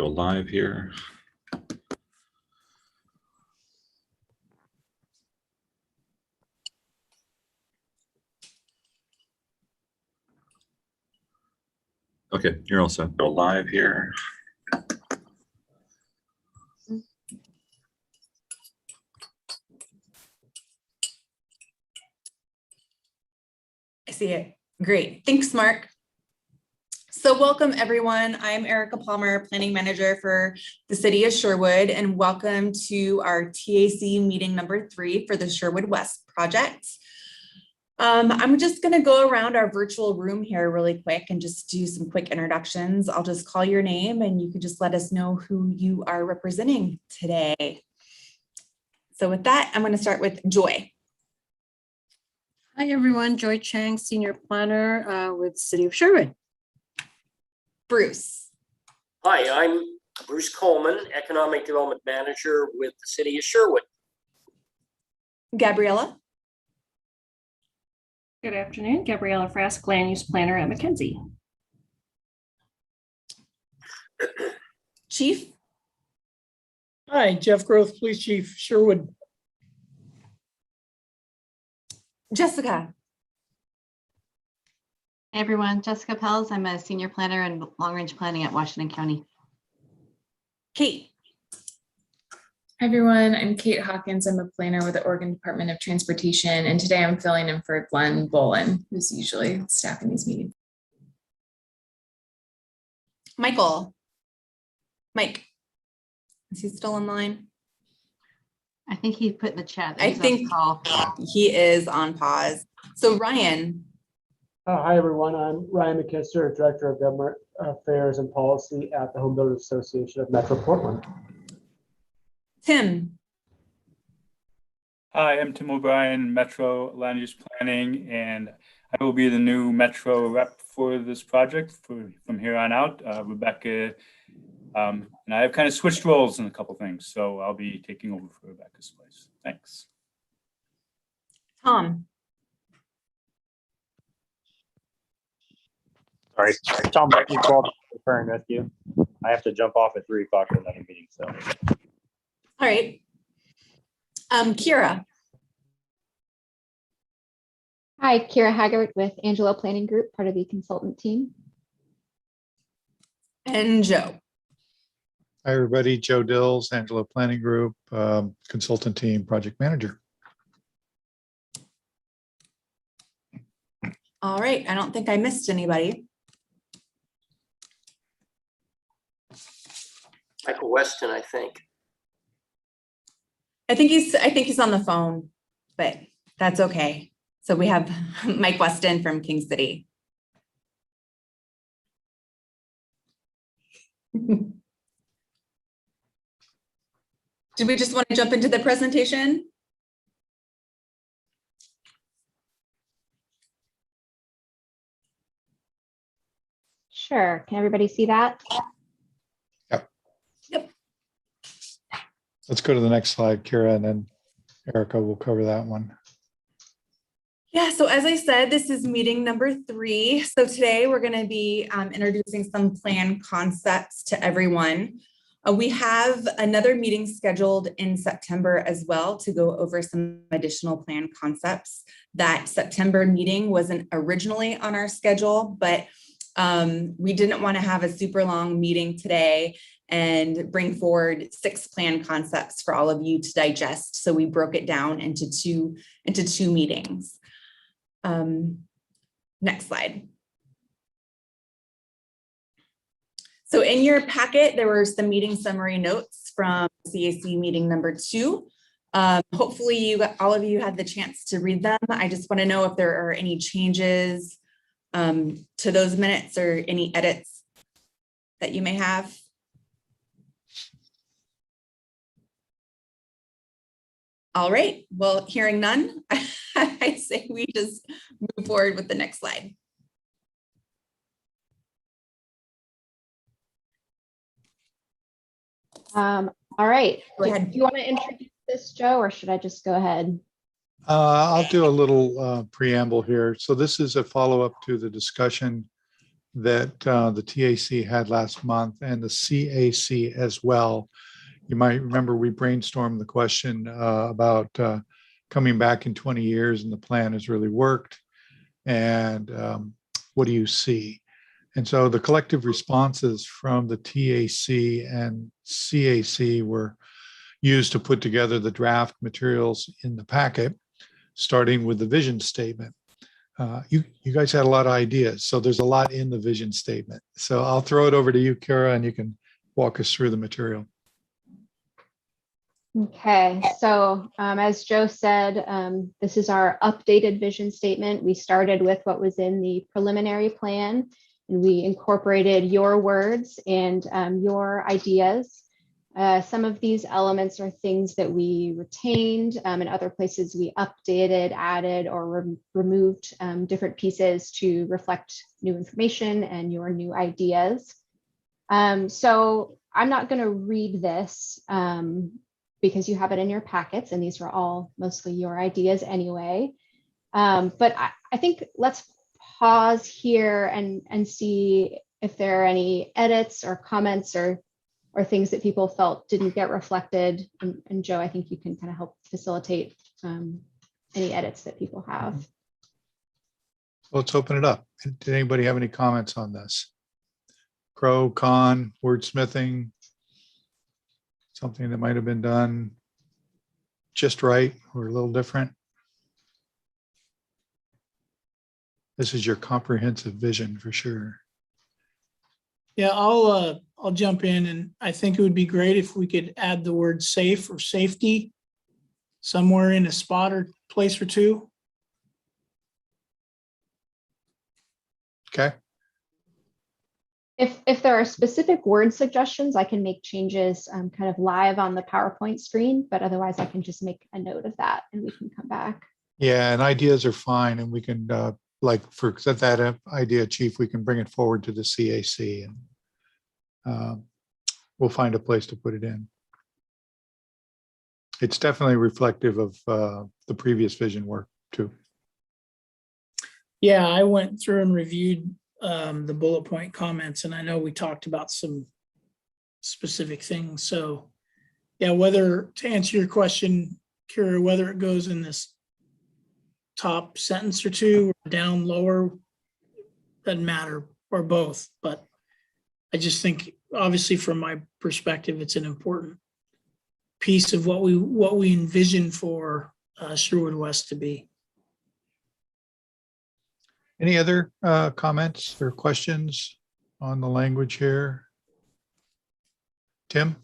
Go live here. Okay, you're all set. Go live here. I see it. Great. Thanks, Mark. So welcome, everyone. I'm Erica Palmer, Planning Manager for the City of Sherwood, and welcome to our TAC meeting number 3 for the Sherwood West project. I'm just going to go around our virtual room here really quick and just do some quick introductions. I'll just call your name and you can just let us know who you are representing today. So with that, I'm going to start with Joy. Hi, everyone. Joy Chang, Senior Planner with City of Sherwood. Bruce. Hi, I'm Bruce Coleman, Economic Development Manager with the City of Sherwood. Gabriella. Good afternoon, Gabriella Frask, Land Use Planner at McKenzie. Chief. Hi, Jeff Groth, Police Chief, Sherwood. Jessica. Hey everyone, Jessica Pels. I'm a senior planner in long-range planning at Washington County. Kate. Hi everyone, I'm Kate Hawkins. I'm a planner with the Oregon Department of Transportation, and today I'm filling in for Glenn Bolin, who's usually staffing these meetings. Michael. Mike. Is he still online? I think he put in the chat. I think he is on pause. So Ryan. Hi, everyone. I'm Ryan McKister, Director of Government Affairs and Policy at the Home Builders Association of Metro Portland. Tim. Hi, I'm Tim O'Brien, Metro Land Use Planning, and I will be the new Metro rep for this project from here on out. Rebecca and I have kind of switched roles in a couple things, so I'll be taking over for Rebecca's place. Thanks. Tom. Sorry, Tom, referring rescue. I have to jump off at 3 o'clock for another meeting, so. All right. Kira. Hi, Kira Haggard with Angelo Planning Group, part of the consultant team. And Joe. Hi, everybody. Joe Dills, Angelo Planning Group, consultant team, project manager. All right. I don't think I missed anybody. Michael Weston, I think. I think he's on the phone, but that's okay. So we have Mike Weston from King City. Did we just want to jump into the presentation? Sure. Can everybody see that? Yep. Let's go to the next slide, Kira, and then Erica will cover that one. Yeah, so as I said, this is meeting number 3. So today we're going to be introducing some plan concepts to everyone. We have another meeting scheduled in September as well to go over some additional plan concepts. That September meeting wasn't originally on our schedule, but we didn't want to have a super long meeting today and bring forward 6 plan concepts for all of you to digest. So we broke it down into two meetings. Next slide. So in your packet, there were some meeting summary notes from CAC meeting number 2. Hopefully all of you had the chance to read them. I just want to know if there are any changes to those minutes or any edits that you may have. All right, well, hearing none, I say we just move forward with the next slide. All right. Go ahead. Do you want to introduce this, Joe, or should I just go ahead? I'll do a little preamble here. So this is a follow-up to the discussion that the TAC had last month and the CAC as well. You might remember we brainstormed the question about coming back in 20 years and the plan has really worked. And what do you see? And so the collective responses from the TAC and CAC were used to put together the draft materials in the packet, starting with the vision statement. You guys had a lot of ideas, so there's a lot in the vision statement. So I'll throw it over to you, Kara, and you can walk us through the material. Okay, so as Joe said, this is our updated vision statement. We started with what was in the preliminary plan, and we incorporated your words and your ideas. Some of these elements are things that we retained, and other places we updated, added, or removed different pieces to reflect new information and your new ideas. So I'm not going to read this because you have it in your packets, and these are all mostly your ideas anyway. But I think let's pause here and see if there are any edits or comments or things that people felt didn't get reflected. And Joe, I think you can kind of help facilitate any edits that people have. Let's open it up. Did anybody have any comments on this? Pro, con, wordsmithing, something that might have been done just right or a little different? This is your comprehensive vision for sure. Yeah, I'll jump in, and I think it would be great if we could add the word safe or safety somewhere in a spot or place or two. Okay. If there are specific word suggestions, I can make changes kind of live on the PowerPoint screen, but otherwise I can just make a note of that and we can come back. Yeah, and ideas are fine, and we can like for that idea, Chief, we can bring it forward to the CAC, and we'll find a place to put it in. It's definitely reflective of the previous vision work too. Yeah, I went through and reviewed the bullet point comments, and I know we talked about some specific things. So yeah, whether to answer your question, Kira, whether it goes in this top sentence or two or down lower, doesn't matter, or both. But I just think, obviously, from my perspective, it's an important piece of what we envision for Sherwood West to be. Any other comments or questions on the language here? Tim?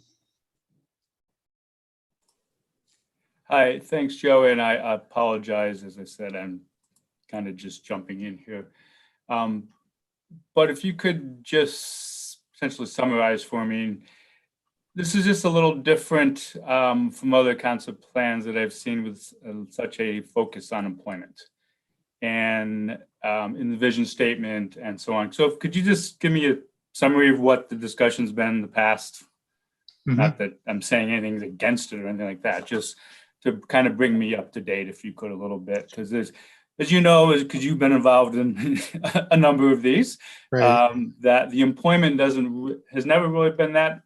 Hi, thanks, Joe, and I apologize. As I said, I'm kind of just jumping in here. But if you could just essentially summarize for me, this is just a little different from other concept plans that I've seen with such a focus on employment and in the vision statement and so on. So could you just give me a summary of what the discussion's been in the past? Mm-hmm. Not that I'm saying anything against it or anything like that, just to kind of bring me up to date, if you could, a little bit, because there's, as you know, because you've been involved in a number of these, right. That the employment has never really been that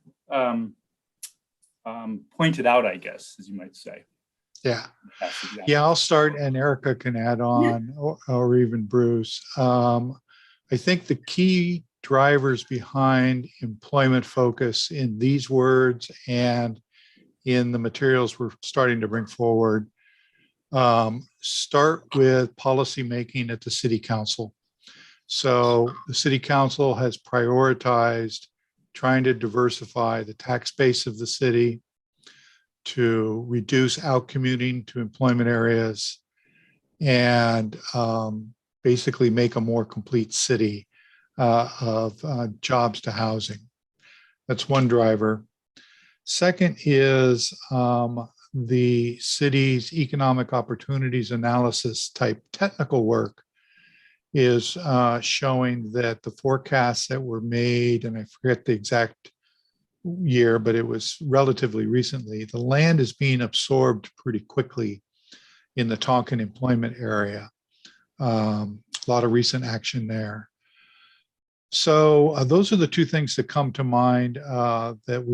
pointed out, I guess, as you might say. Yeah. Yeah, I'll start and Erica can add on, or even Bruce. I think the key drivers behind employment focus in these words and in the materials we're starting to bring forward start with policy making at the city council. So the city council has prioritized trying to diversify the tax base of the city, to reduce out commuting to employment areas, and basically make a more complete city of jobs to housing. That's one driver. Second is the city's economic opportunities analysis type technical work is showing that the forecasts that were made, and I forget the exact year, but it was relatively recently, the land is being absorbed pretty quickly in the Tonkin employment area. A lot of recent action there. So those are the two things that come to mind that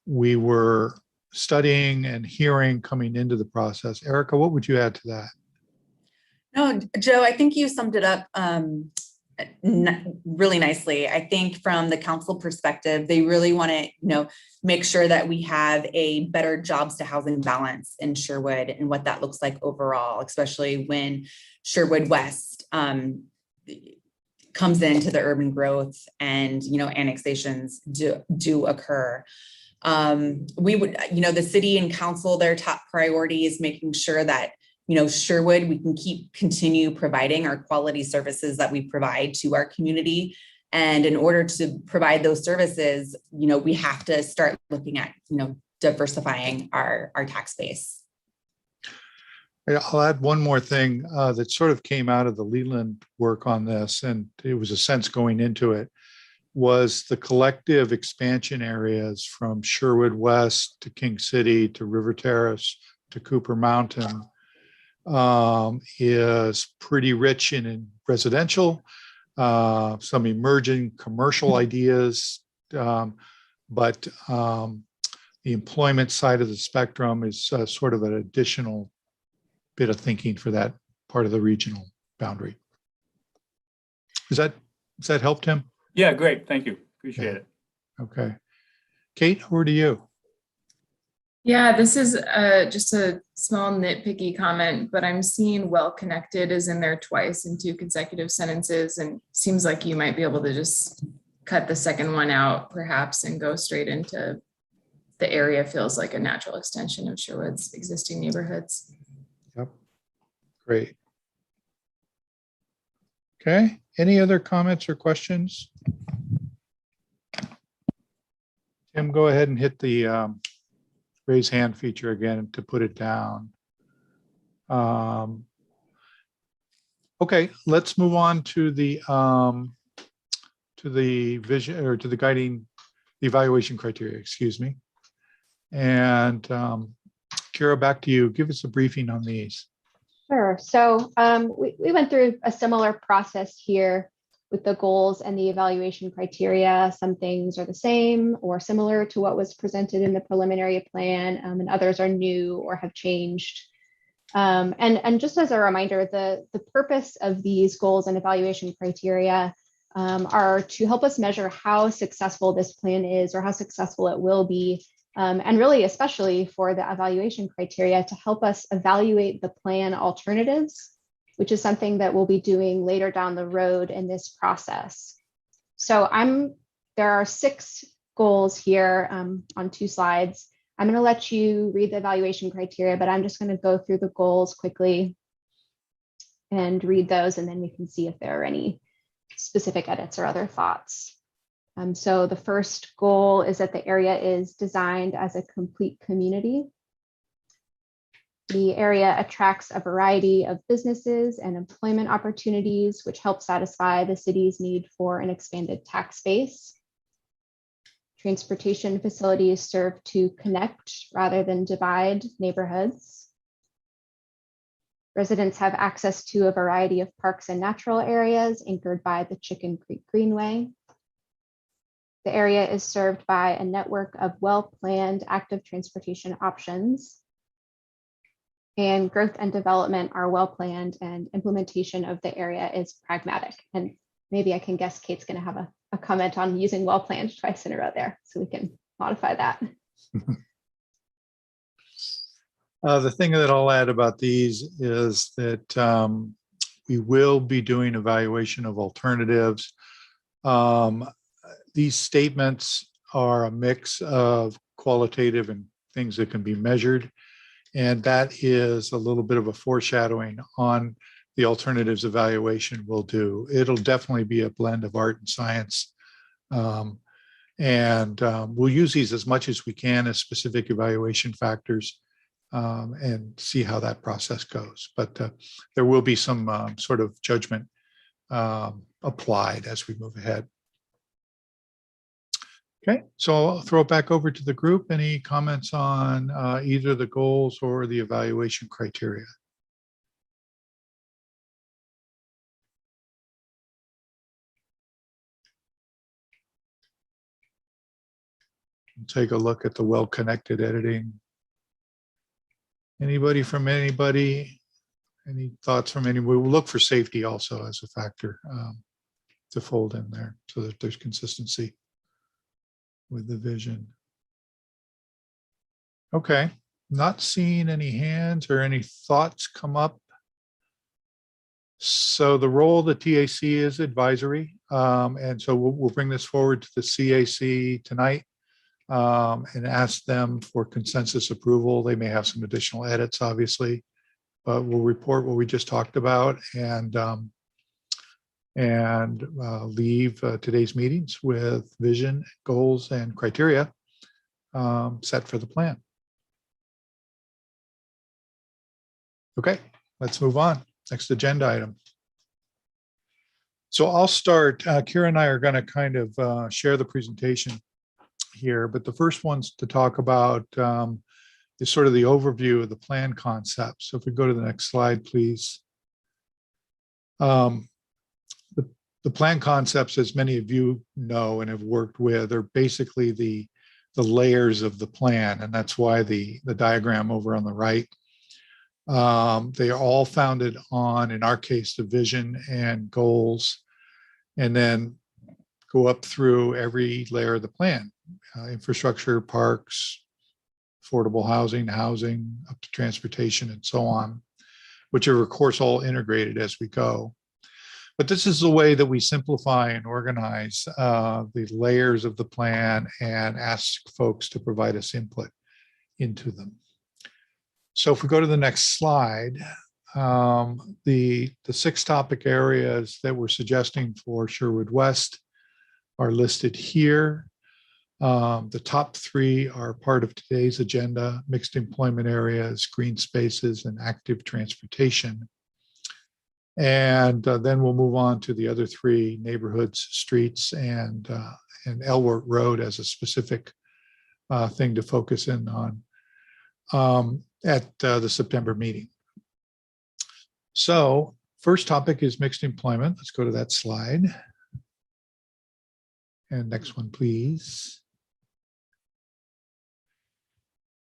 we were studying and hearing coming into the process. Erica, what would you add to that? No, Joe, I think you summed it up really nicely. I think from the council perspective, they really want to, make sure that we have a better jobs to housing balance in Sherwood and what that looks like overall, especially when Sherwood West comes into the urban growth and, annexations do occur. We would, the city and council, their top priority is making sure that Sherwood, we can continue providing our quality services that we provide to our community. And in order to provide those services, we have to start looking at, diversifying our tax base. I'll add one more thing that sort of came out of the Leland work on this, and it was a sense going into it, was the collective expansion areas from Sherwood West to King City to River Terrace to Cooper Mountain is pretty rich in residential, some emerging commercial ideas, but the employment side of the spectrum is sort of an additional bit of thinking for that part of the regional boundary. Does that help, Tim? Yeah, great. Thank you. Appreciate it. Okay. Kate, over to you. Yeah, this is just a small nitpicky comment, but I'm seeing well connected is in there twice in 2 consecutive sentences, and seems like you might be able to just cut the second one out perhaps and go straight into the area feels like a natural extension of Sherwood's existing neighborhoods. Yep. Great. Okay. Any other comments or questions? Tim, go ahead and hit the raise hand feature again to put it down. Okay, let's move on to the vision or to the guiding, the evaluation criteria, excuse me. And Kira, back to you. Give us a briefing on these. Sure. So we went through a similar process here with the goals and the evaluation criteria. Some things are the same or similar to what was presented in the preliminary plan, and others are new or have changed. And just as a reminder, the purpose of these goals and evaluation criteria are to help us measure how successful this plan is or how successful it will be. And really, especially for the evaluation criteria, to help us evaluate the plan alternatives, which is something that we'll be doing later down the road in this process. So there are 6 goals here on 2 slides. I'm going to let you read the evaluation criteria, but I'm just going to go through the goals quickly and read those, and then we can see if there are any specific edits or other thoughts. So the first goal is that the area is designed as a complete community. The area attracts a variety of businesses and employment opportunities, which help satisfy the city's need for an expanded tax base. Transportation facilities serve to connect rather than divide neighborhoods. Residents have access to a variety of parks and natural areas anchored by the Chicken Creek Greenway. The area is served by a network of well-planned active transportation options. And growth and development are well-planned, and implementation of the area is pragmatic. And maybe I can guess Kate's going to have a comment on using well-planned twice in a row there, so we can modify that. The thing that I'll add about these is that we will be doing evaluation of alternatives. These statements are a mix of qualitative and things that can be measured. And that is a little bit of a foreshadowing on the alternatives evaluation we'll do. It'll definitely be a blend of art and science. We'll use these as much as we can as specific evaluation factors and see how that process goes. But there will be some sort of judgment applied as we move ahead. Okay, so I'll throw it back over to the group. Any comments on either the goals or the evaluation criteria? take a look at the well-connected editing. Anybody from anybody? Any thoughts from anyone? We'll look for safety also as a factor to fold in there so that there's consistency with the vision. Okay, not seeing any hands or any thoughts come up. So the role of the TAC is advisory. And so we'll bring this forward to the CAC tonight and ask them for consensus approval. They may have some additional edits, obviously, but we'll report what we just talked about and leave today's meetings with vision, goals, and criteria set for the plan. Okay, let's move on. Next agenda item. So I'll start. Kira and I are going to kind of share the presentation here, but the first ones to talk about is sort of the overview of the plan concept. So if we go to the next slide, please. The plan concepts, as many of you know and have worked with, are basically the layers of the plan, and that's why the diagram over on the right. They are all founded on, in our case, the vision and goals, and then go up through every layer of the plan, infrastructure, parks, affordable housing, up to transportation, and so on, which are, of course, all integrated as we go. But this is the way that we simplify and organize the layers of the plan and ask folks to provide us input into them. So if we go to the next slide, the 6 topic areas that we're suggesting for Sherwood West are listed here. The top 3 are part of today's agenda: mixed employment areas, green spaces, and active transportation. And then we'll move on to the other 3: neighborhoods, streets, and Elwart Road as a specific thing to focus in on at the September meeting. So first topic is mixed employment. Let's go to that slide. And next one, please.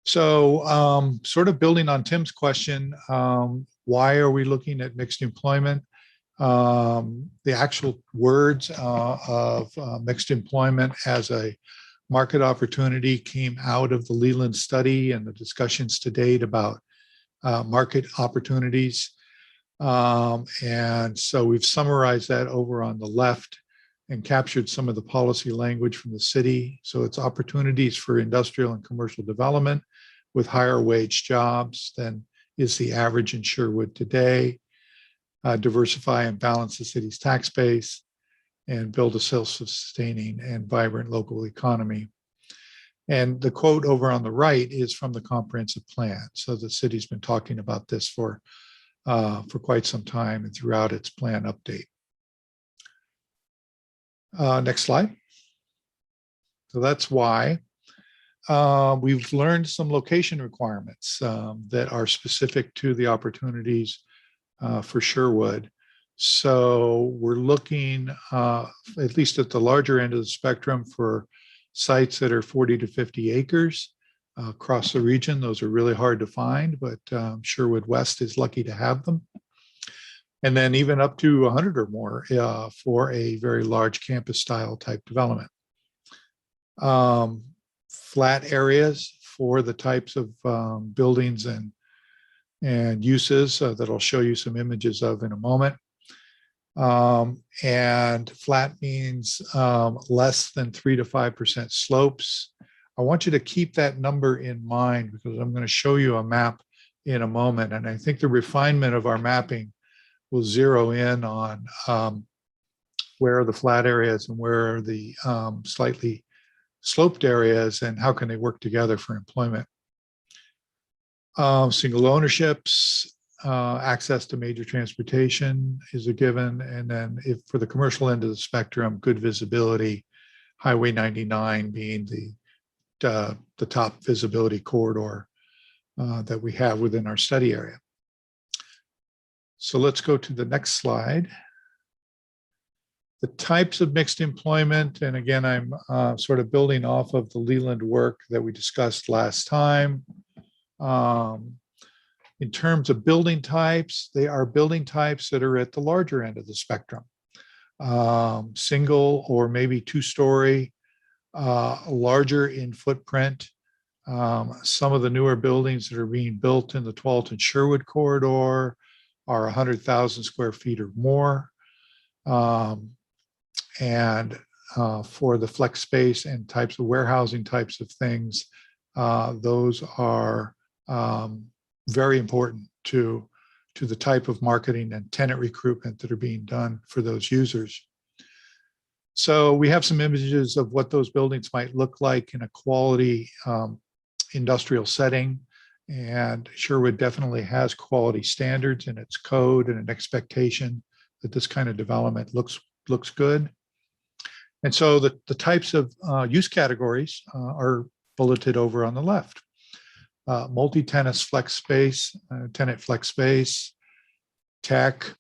So sort of building on Tim's question, why are we looking at mixed employment? The actual words of mixed employment as a market opportunity came out of the Leland study and the discussions to date about market opportunities. And so we've summarized that over on the left and captured some of the policy language from the city. So it's opportunities for industrial and commercial development with higher wage jobs than is the average in Sherwood today, diversify and balance the city's tax base, and build a self-sustaining and vibrant local economy. And the quote over on the right is from the comprehensive plan. So the city's been talking about this for quite some time and throughout its plan update. Next slide. So that's why we've learned some location requirements that are specific to the opportunities for Sherwood. So we're looking at least at the larger end of the spectrum for sites that are 40 to 50 acres across the region. Those are really hard to find, but Sherwood West is lucky to have them. And then even up to 100 or more for a very large campus style type development. Flat areas for the types of buildings and uses that I'll show you some images of in a moment. And flat means less than 3 to 5% slopes. I want you to keep that number in mind because I'm going to show you a map in a moment. And I think the refinement of our mapping will zero in on where are the flat areas and where are the slightly sloped areas and how can they work together for employment. Single ownerships, access to major transportation is a given. And then if for the commercial end of the spectrum, good visibility, Highway 99 being the top visibility corridor that we have within our study area. So let's go to the next slide. The types of mixed employment, and again, I'm sort of building off of the Leland work that we discussed last time. In terms of building types, they are building types that are at the larger end of the spectrum. Single or maybe two-story, larger in footprint. Some of the newer buildings that are being built in the Tualatin Sherwood corridor are 100,000 square feet or more. And for the flex space and types of warehousing types of things, those are very important to the type of marketing and tenant recruitment that are being done for those users. So we have some images of what those buildings might look like in a quality industrial setting. And Sherwood definitely has quality standards in its code and an expectation that this kind of development looks good. And so the types of use categories are bulleted over on the left. Multi-tenant flex space, tenant flex space, tech,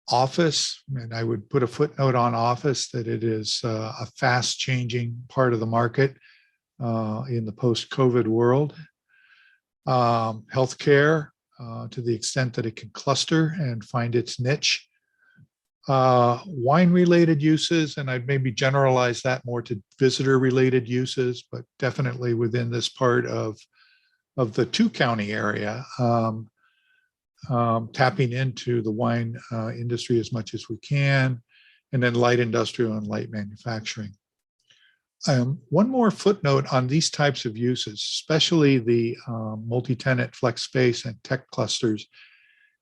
office, and I would put a footnote on office that it is a fast changing part of the market in the post-COVID world. Healthcare, to the extent that it can cluster and find its niche. Wine-related uses, and I'd maybe generalize that more to visitor-related uses, but definitely within this part of the two-county area, tapping into the wine industry as much as we can, and then light industrial and light manufacturing. One more footnote on these types of uses, especially the multi-tenant flex space and tech clusters.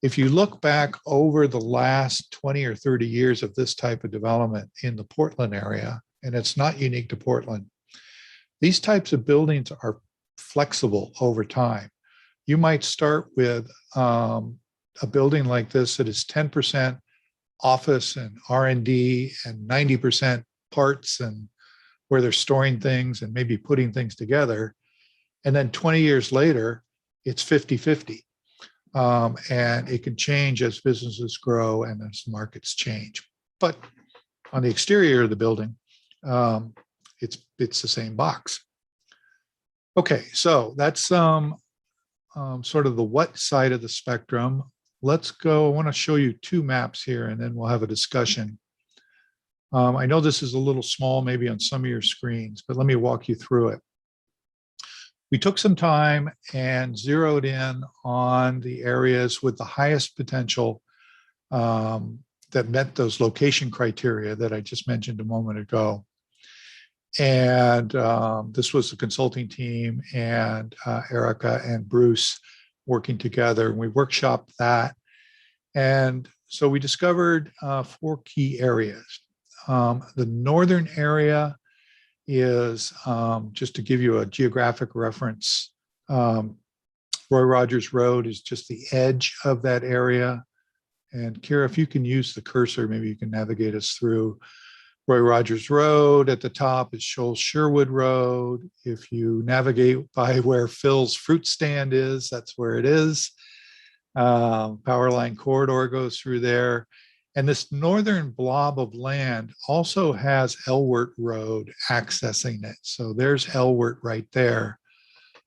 If you look back over the last 20 or 30 years of this type of development in the Portland area, and it's not unique to Portland, these types of buildings are flexible over time. You might start with a building like this that is 10% office and R&D and 90% parts and where they're storing things and maybe putting things together. And then 20 years later, it's 50-50. And it can change as businesses grow and as markets change. But on the exterior of the building, it's the same box. Okay, so that's sort of the what side of the spectrum. Let's go, I want to show you two maps here and then we'll have a discussion. I know this is a little small maybe on some of your screens, but let me walk you through it. We took some time and zeroed in on the areas with the highest potential that met those location criteria that I just mentioned a moment ago. And this was the consulting team and Erica and Bruce working together. And we workshopped that. And so we discovered 4 key areas. The northern area is, just to give you a geographic reference, Roy Rogers Road is just the edge of that area. And Kira, if you can use the cursor, maybe you can navigate us through Roy Rogers Road. At the top is Sherwood Road. If you navigate by where Phil's fruit stand is, that's where it is. Power line corridor goes through there. And this northern blob of land also has Elwert Road accessing it. So there's Elwert right there.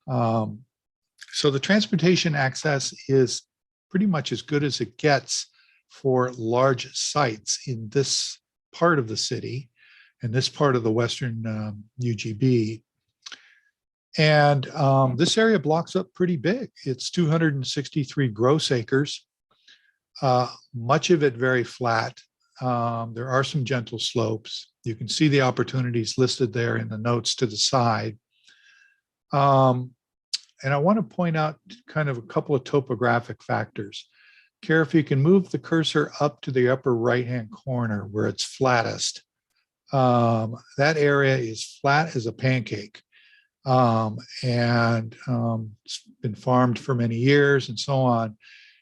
So the transportation access is pretty much as good as it gets for large sites in this part of the city and this part of the Western UGB. And this area blocks up pretty big. It's 263 gross acres. Much of it very flat. There are some gentle slopes. You can see the opportunities listed there in the notes to the side. And I want to point out kind of a couple of topographic factors. Kara, if you can move the cursor up to the upper right-hand corner where it's flattest, that area is flat as a pancake. And it's been farmed for many years and so on.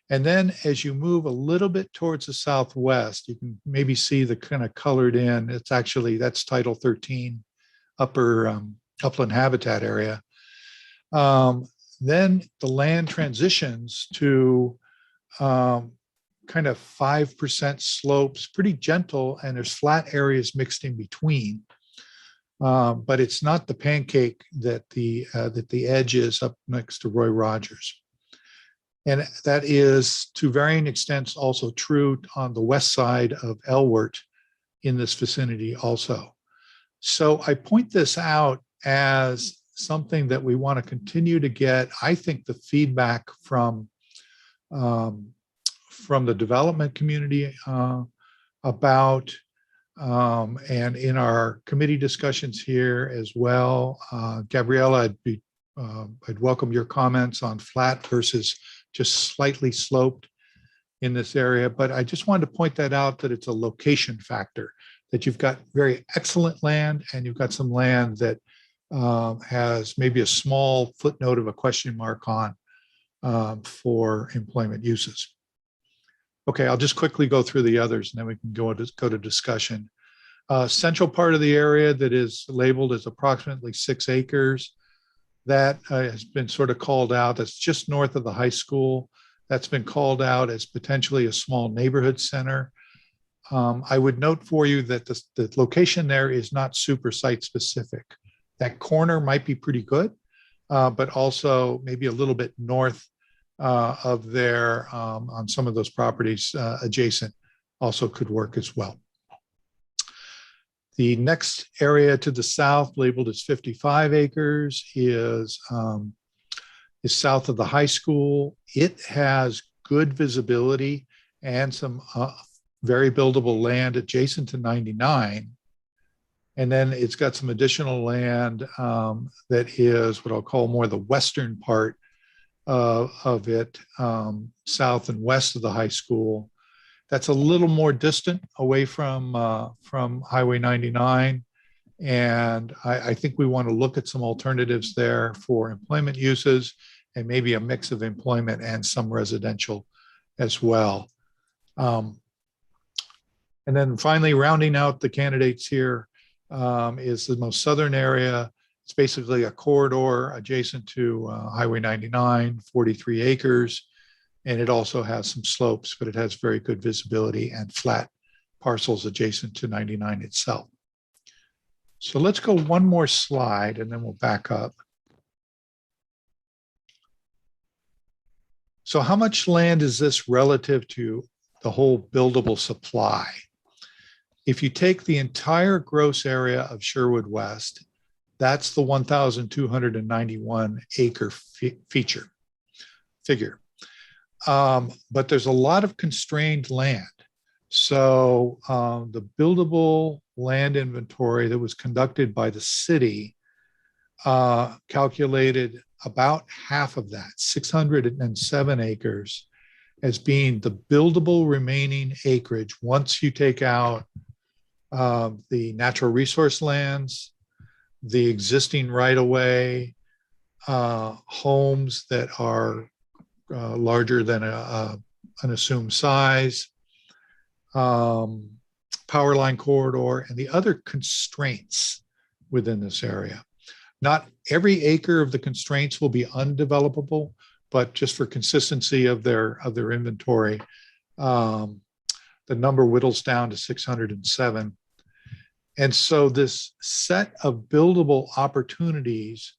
And then as you move a little bit towards the southwest, you can maybe see the kind of colored in, it's actually, that's Title 13 upper upland habitat area. Then the land transitions to kind of 5% slopes, pretty gentle, and there's flat areas mixed in between. But it's not the pancake that the edge is up next to Roy Rogers. And that is to varying extents also true on the west side of Elwert in this vicinity also. So I point this out as something that we want to continue to get, I think, the feedback from the development community about, and in our committee discussions here as well. Gabriella, I'd welcome your comments on flat versus just slightly sloped in this area, but I just wanted to point that out, that it's a location factor, that you've got very excellent land and you've got some land that has maybe a small footnote of a question mark on for employment uses. Okay, I'll just quickly go through the others and then we can go to discussion. Central part of the area that is labeled as approximately 6 acres. That has been sort of called out. That's just north of the high school. That's been called out as potentially a small neighborhood center. I would note for you that the location there is not super site specific. That corner might be pretty good, but also maybe a little bit north of there on some of those properties adjacent also could work as well. The next area to the south, labeled as 55 acres, is south of the high school. It has good visibility and some very buildable land adjacent to 99. And then it's got some additional land that is what I'll call more the western part of it, south and west of the high school. That's a little more distant away from Highway 99. And I think we want to look at some alternatives there for employment uses and maybe a mix of employment and some residential as well. And then finally, rounding out the candidates here is the most southern area. It's basically a corridor adjacent to Highway 99, 43 acres. And it also has some slopes, but it has very good visibility and flat parcels adjacent to 99 itself. So let's go one more slide and then we'll back up. So how much land is this relative to the whole buildable supply? If you take the entire gross area of Sherwood West, that's the 1,291 acre figure. But there's a lot of constrained land. So the buildable land inventory that was conducted by the city calculated about half of that, 607 acres, as being the buildable remaining acreage once you take out the natural resource lands, the existing right-of-way, homes that are larger than an assumed size, power line corridor, and the other constraints within this area. Not every acre of the constraints will be undevelopable, but just for consistency of their inventory, the number whittles down to 607. And so this set of buildable opportunities,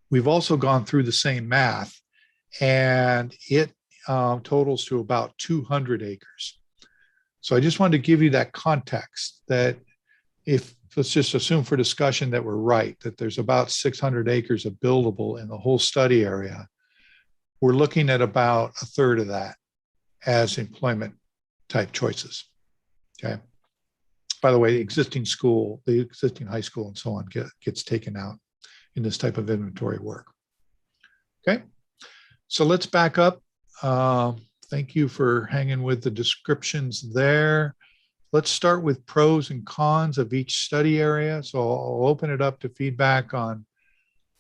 we've also gone through the same math, and it totals to about 200 acres. So I just wanted to give you that context that if, let's just assume for discussion that we're right, that there's about 600 acres of buildable in the whole study area, we're looking at about a third of that as employment type choices, okay? By the way, the existing school, the existing high school and so on gets taken out in this type of inventory work, okay? So let's back up. Thank you for hanging with the descriptions there. Let's start with pros and cons of each study area. So I'll open it up to feedback on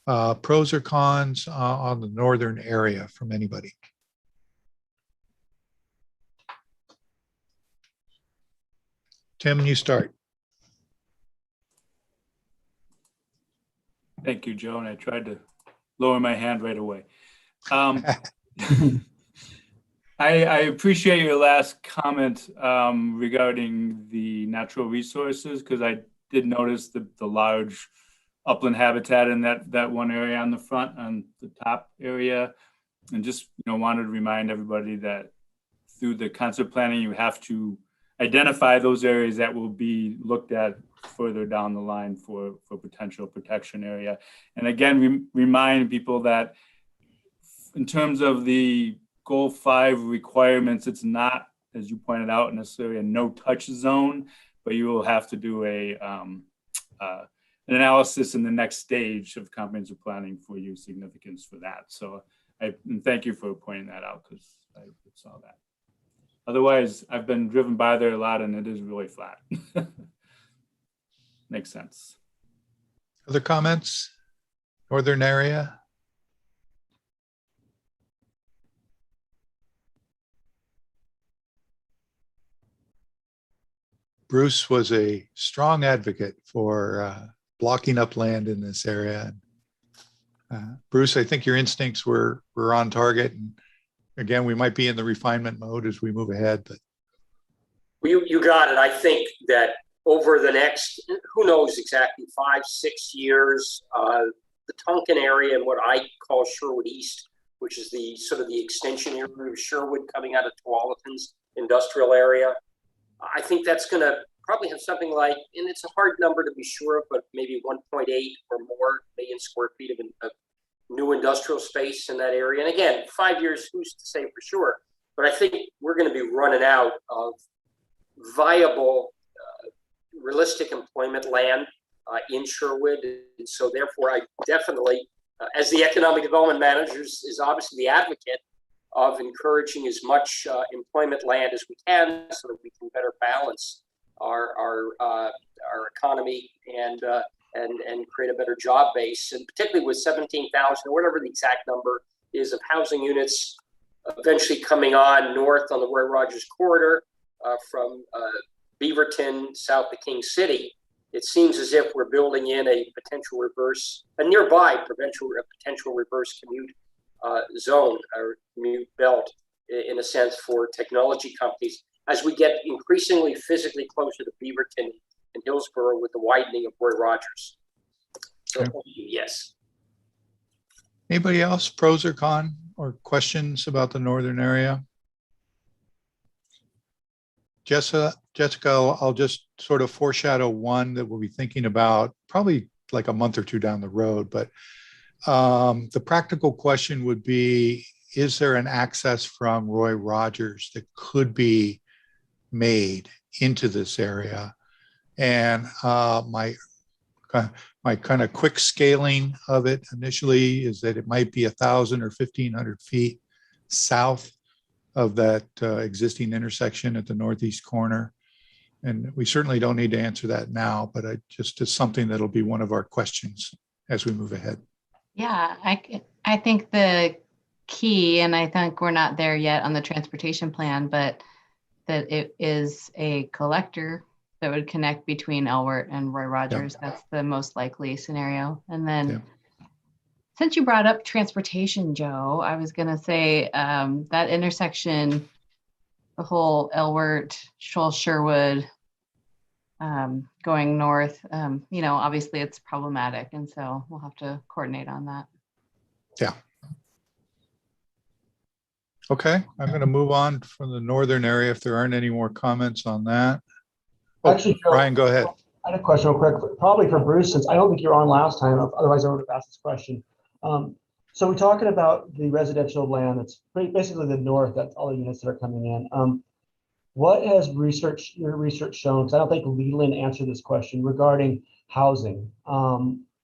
pros or cons on the northern area from anybody. Tim, you start. Thank you, Joe. And I tried to lower my hand right away. I appreciate your last comment regarding the natural resources, because I did notice the large upland habitat in that one area on the front, on the top area. And just, wanted to remind everybody that through the concept planning, you have to identify those areas that will be looked at further down the line for potential protection area. And again, remind people that in terms of the Goal 5 requirements, it's not, as you pointed out, necessarily a no-touch zone, but you will have to do an analysis in the next stage of comprehensive planning for your significance for that. So and thank you for pointing that out, because I saw that. Otherwise, I've been driven by there a lot, and it is really flat. Makes sense. Other comments? Northern area? Bruce was a strong advocate for blocking up land in this area. Bruce, I think your instincts were on target. And again, we might be in the refinement mode as we move ahead. But You got it. I think that over the next, who knows exactly, 5-6 years, the Tonkin area and what I call Sherwood East, which is the sort of the extension area of Sherwood coming out of Tualatin's industrial area, I think that's going to probably have something like, and it's a hard number to be sure of, but maybe 1.8 or more million square feet of new industrial space in that area. And again, 5 years, who's to say for sure? But I think we're going to be running out of viable, realistic employment land in Sherwood. And so therefore, I definitely, as the economic development manager, is obviously the advocate of encouraging as much employment land as we can, so that we can better balance our economy and create a better job base, and particularly with 17,000 or whatever the exact number is of housing units eventually coming on north on the Roy Rogers corridor from Beaverton south to King City. It seems as if we're building in a nearby potential reverse commute zone or commute belt, in a sense, for technology companies as we get increasingly physically closer to Beaverton and Hillsborough with the widening of Roy Rogers. So yes. anybody else, pros or con or questions about the northern area? Jessica, I'll just sort of foreshadow one that we'll be thinking about probably like a month or two down the road. But the practical question would be, is there an access from Roy Rogers that could be made into this area? And my kind of quick scaling of it initially is that it might be 1,000 or 1,500 feet south of that existing intersection at the northeast corner. And we certainly don't need to answer that now, but just as something that'll be one of our questions as we move ahead. Yeah, I think the key, and I think we're not there yet on the transportation plan, but that it is a collector that would connect between Elwert and Roy Rogers. Yeah. That's the most likely scenario. And then since you brought up transportation, Joe, I was going to say that intersection, the whole Elwert, Sherwood, going north, obviously it's problematic. And so we'll have to coordinate on that. Yeah. Okay, I'm going to move on from the northern area if there aren't any more comments on that. Oh, actually, Joe, Ryan, go ahead. I had a question real quick, probably for Bruce, since I don't think you were on last time. Otherwise, I would have asked this question. So we're talking about the residential land that's basically the north, that's all the units that are coming in. What has your research shown? Because I don't think Leland answered this question regarding housing.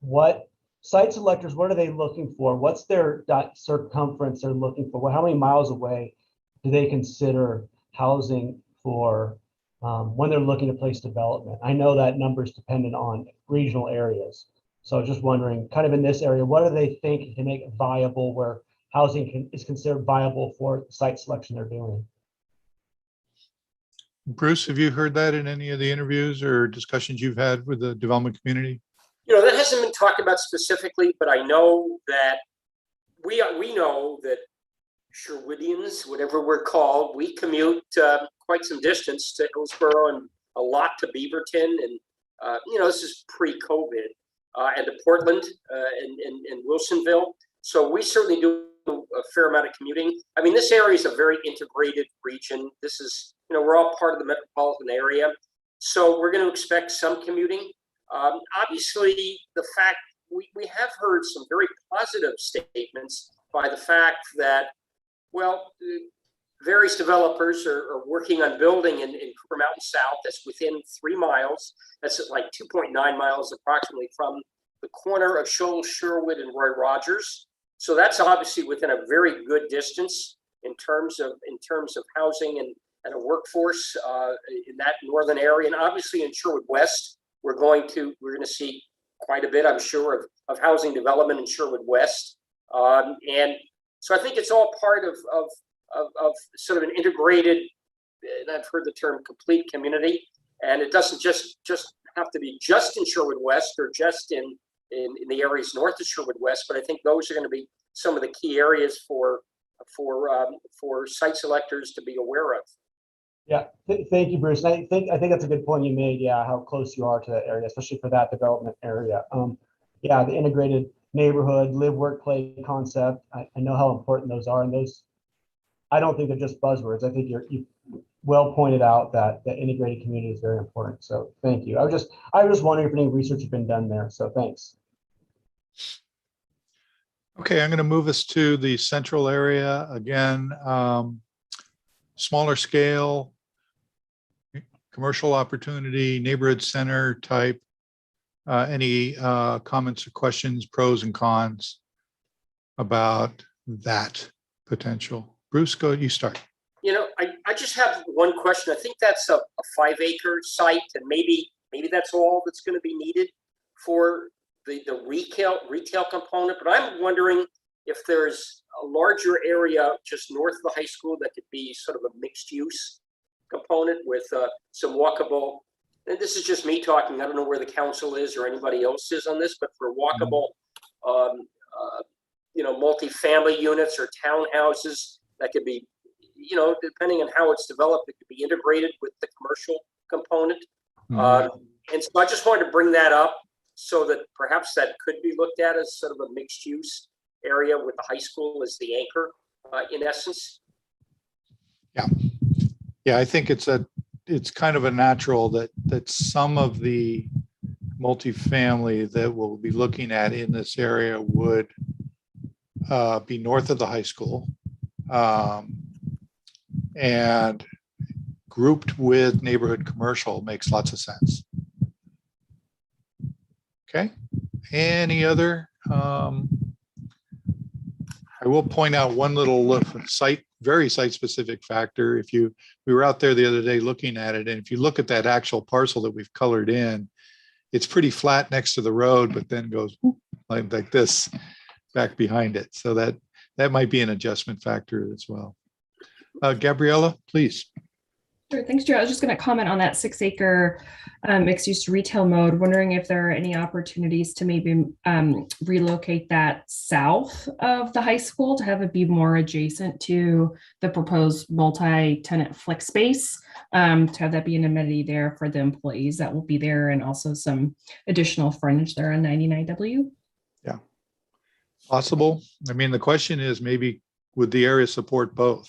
What site selectors, what are they looking for? What's their circumference they're looking for? How many miles away do they consider housing for when they're looking to place development? I know that number is dependent on regional areas. So I was just wondering, kind of in this area, what do they think to make it viable, where housing is considered viable for the site selection they're doing? Bruce, have you heard that in any of the interviews or discussions you've had with the development community? That hasn't been talked about specifically, but I know that we know that Sherwoodians, whatever we're called, we commute quite some distance to Hillsborough and a lot to Beaverton, and this is pre-COVID, and to Portland and Wilsonville. So we certainly do a fair amount of commuting. I mean, this area is a very integrated region. This is, we're all part of the metropolitan area. So we're going to expect some commuting. Obviously, the fact we have heard some very positive statements by the fact that, well, various developers are working on building in Cooper Mountain South that's within 3 miles. That's at like 2.9 miles approximately from the corner of Shoals, Sherwood, and Roy Rogers. So that's obviously within a very good distance in terms of housing and a workforce in that northern area. And obviously in Sherwood West, we're going to see quite a bit, I'm sure, of housing development in Sherwood West. And so I think it's all part of sort of an integrated, and I've heard the term complete community. And it doesn't just have to be just in Sherwood West or just in the areas north of Sherwood West, but I think those are going to be some of the key areas for site selectors to be aware of. Yeah, thank you, Bruce. I think that's a good point you made. Yeah, how close you are to that area, especially for that development area. Yeah, the integrated neighborhood, live, work, play concept. I know how important those are, and those, I don't think they're just buzzwords. I think you well pointed out that the integrated community is very important. So thank you. I was just wondering if any research has been done there. So thanks. Okay, I'm going to move us to the central area again. Smaller scale, commercial opportunity, neighborhood center type. Any comments or questions, pros and cons about that potential? Bruce, go, you start. I just have one question. I think that's a 5-acre site, and maybe that's all that's going to be needed for the retail component. But I'm wondering if there's a larger area just north of the high school that could be sort of a mixed use component with some walkable. And this is just me talking. I don't know where the council is or anybody else is on this, but for walkable, multifamily units or townhouses that could be, depending on how it's developed, it could be integrated with the commercial component. And so I just wanted to bring that up so that perhaps that could be looked at as sort of a mixed use area with the high school as the anchor, in essence. Yeah, I think it's kind of a natural that some of the multifamily that we'll be looking at in this area would be north of the high school, and grouped with neighborhood commercial makes lots of sense. Okay, any other? I will point out one little very site-specific factor. We were out there the other day looking at it, and if you look at that actual parcel that we've colored in, it's pretty flat next to the road, but then goes like this back behind it. So that might be an adjustment factor as well. Gabriella, please. Sure, thanks, Joe. I was just going to comment on that 6-acre mixed-use retail mode, wondering if there are any opportunities to maybe relocate that south of the high school to have it be more adjacent to the proposed multi-tenant flex space, to have that be an amenity there for the employees that will be there, and also some additional frontage there on 99W. Yeah, possible. I mean, the question is maybe would the area support both?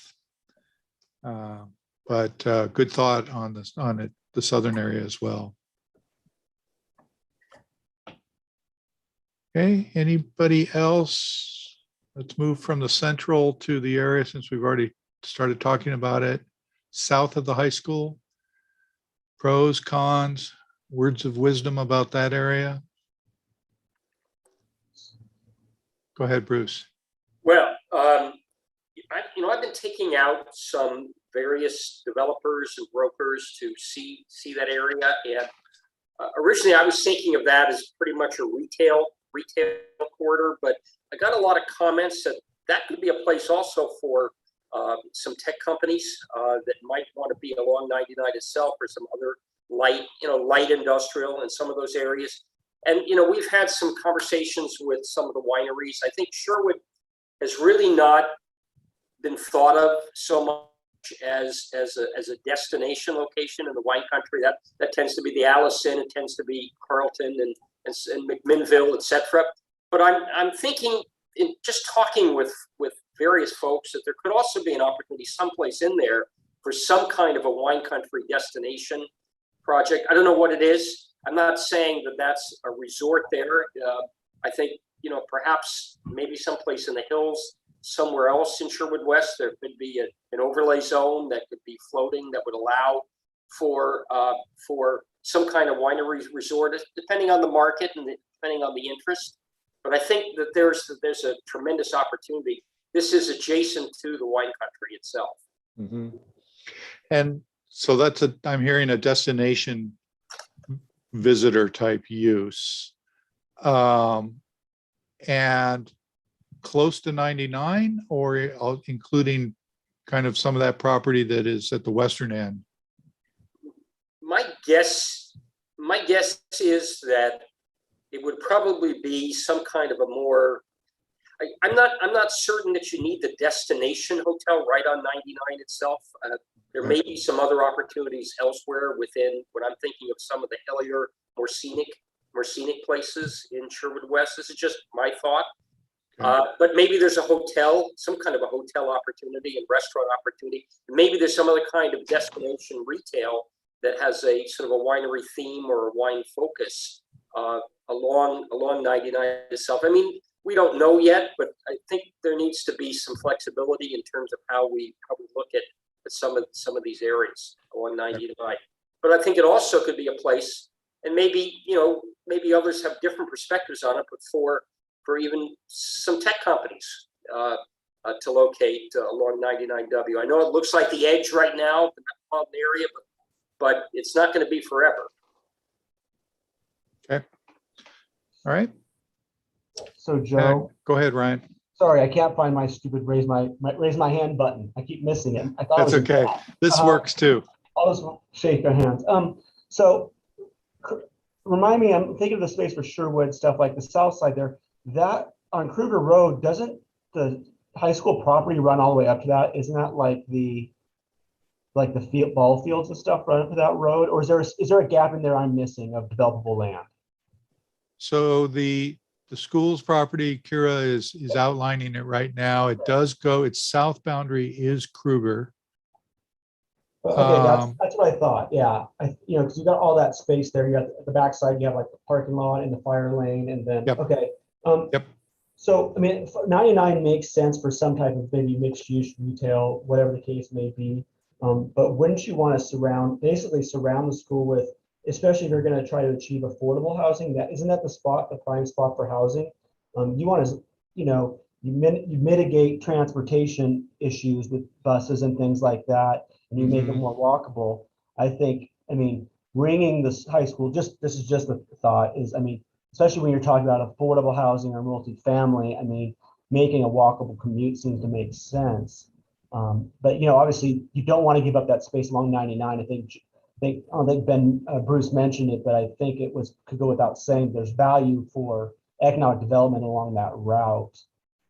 But good thought on the southern area as well. Okay, anybody else? Let's move from the central to the area, since we've already started talking about it. South of the high school, pros, cons, words of wisdom about that area. Go ahead, Bruce. Well, I've been taking out some various developers and brokers to see that area, and originally I was thinking of that as pretty much a retail corridor, but I got a lot of comments that could be a place also for some tech companies that might want to be along 99 itself, or some other light industrial in some of those areas. And we've had some conversations with some of the wineries. I think Sherwood has really not been thought of so much as a destination location in the wine country. That tends to be the Allison, it tends to be Carlton and McMinnville, etc. But I'm thinking, in just talking with various folks, that there could also be an opportunity someplace in there for some kind of a wine country destination project. I don't know what it is. I'm not saying that that's a resort there. I think, perhaps maybe someplace in the hills, somewhere else in Sherwood West, there could be an overlay zone that could be floating that would allow for some kind of winery resort, depending on the market and depending on the interest. But I think that there's a tremendous opportunity. This is adjacent to the wine country itself. Mhm. And so I'm hearing a destination visitor type use. And close to 99, or including kind of some of that property that is at the western end? My guess is that it would probably be some kind of a more, I'm not certain that you need the destination hotel right on 99 itself. There may be some other opportunities elsewhere within what I'm thinking of, some of the hillier, more scenic places in Sherwood West. This is just my thought. But maybe there's a hotel, some kind of a hotel opportunity and restaurant opportunity. Maybe there's some other kind of destination retail that has a sort of a winery theme or a wine focus along 99 itself. I mean, we don't know yet, but I think there needs to be some flexibility in terms of how we look at some of these areas along 99. But I think it also could be a place, and maybe others have different perspectives on it, but for even some tech companies to locate along 99W. I know it looks like the edge right now, the metropolitan area, but it's not going to be forever. Okay. All right. So Joe, go ahead, Ryan. sorry, I can't find my stupid raise my hand button. I keep missing it. I thought That's it was okay. This works too. I'll just shake their hands. So remind me, I'm thinking of the space for Sherwood, stuff like the south side there. That on Kruger Road, doesn't the high school property run all the way up to that? Isn't that like the ball fields and stuff run up to that road? Or is there a gap in there I'm missing of developable land? So the school's property, Kira is outlining it right now. It does go, its south boundary is Kruger. Okay, that's what I thought. Yeah, because you got all that space there. You got the backside, you have like the parking lot and the fire lane, and then okay. Yep. So I mean, 99 makes sense for some type of maybe mixed use retail, whatever the case may be. But wouldn't you want to basically surround the school with, especially if you're going to try to achieve affordable housing? Isn't that the prime spot for housing? You want to, you mitigate transportation issues with buses and things like that, and you make it more walkable. I think, bringing this high school, this is just a thought, especially when you're talking about affordable housing or multifamily, making a walkable commute seems to make sense. But obviously you don't want to give up that space along 99. I don't think Bruce mentioned it, but I think could go without saying, there's value for economic development along that route.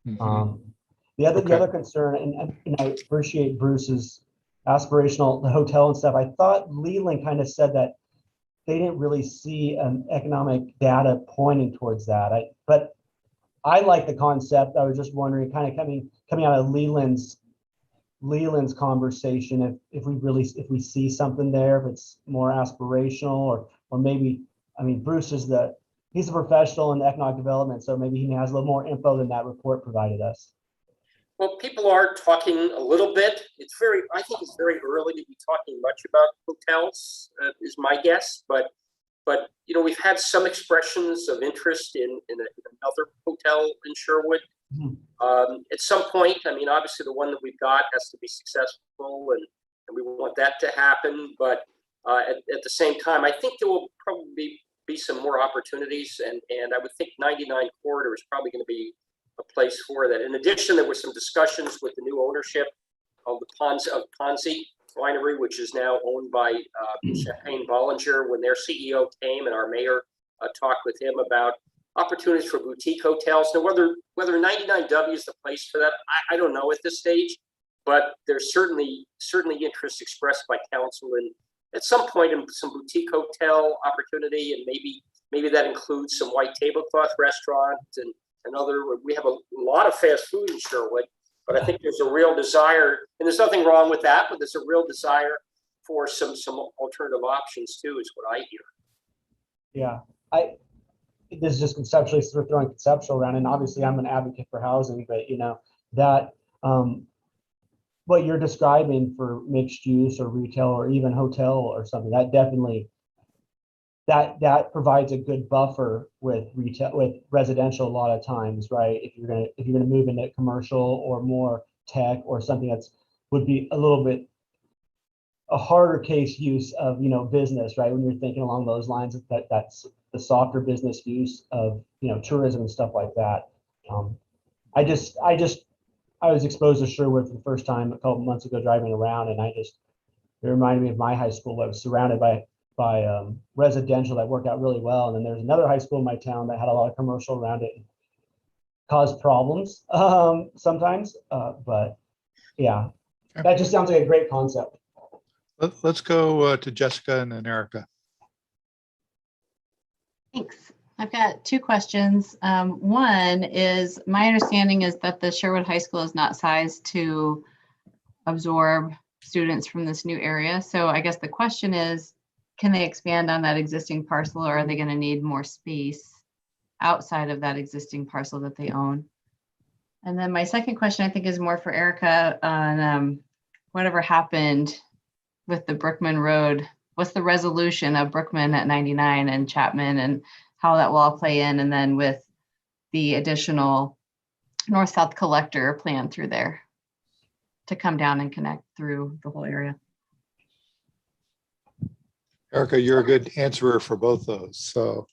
The other concern, and I appreciate Bruce's aspirational, the hotel and stuff. I thought Leland kind of said that they didn't really see economic data pointing towards that. But I like the concept. I was just wondering, kind of coming out of Leland's conversation, if we see something there, if it's more aspirational, or maybe, Bruce he's a professional in economic development, so maybe he has a little more info than that report provided us. Well, people are talking a little bit. I think it's very early to be talking much about hotels, is my guess. But we've had some expressions of interest in another hotel in Sherwood. At some point, obviously the one that we've got has to be successful, and we want that to happen. But at the same time, I think there will probably be some more opportunities, and I would think 99 Corridor is probably going to be a place for that. In addition, there were some discussions with the new ownership of the Ponzi Winery, which is now owned by Champagne Bollinger. When their CEO came and our mayor talked with him about opportunities for boutique hotels. Now, whether 99W is the place for that, I don't know at this stage. but there's certainly interest expressed by council in at some point in some boutique hotel opportunity, and maybe that includes some white tablecloth restaurants and other. We have a lot of fast food in Sherwood, but I think there's a real desire, and there's nothing wrong with that, but there's a real desire for some alternative options too, is what I hear. Yeah, this is just conceptually sort of throwing conceptual around, and obviously I'm an advocate for housing, but you know that what you're describing for mixed use or retail or even hotel or something, that definitely that provides a good buffer with retail, with residential a lot of times, right? If you're gonna move into commercial or more tech or something that's would be a little bit a harder case use of, you know, business, right? When you're thinking along those lines, that's the softer business use of, you know, tourism and stuff like that. I was exposed to Sherwood for the first time a couple months ago driving around, and it reminded me of my high school that was surrounded by residential that worked out really well. And then there's another high school in my town that had a lot of commercial around it and caused problems sometimes. But yeah, that just sounds like a great concept. Let's go to Jessica and then Erica. Thanks. I've got two questions. One is, my understanding is that the Sherwood High School is not sized to absorb students from this new area. So I guess the question is, can they expand on that existing parcel, or are they going to need more space outside of that existing parcel that they own? And then my second question, I think, is more for Erica on whatever happened with the Brookman Road. What's the resolution of Brookman at 99 and Chapman, and how that will all play in, and then with the additional north-south collector plan through there to come down and connect through the whole area. Erica, you're a good answerer for both those. So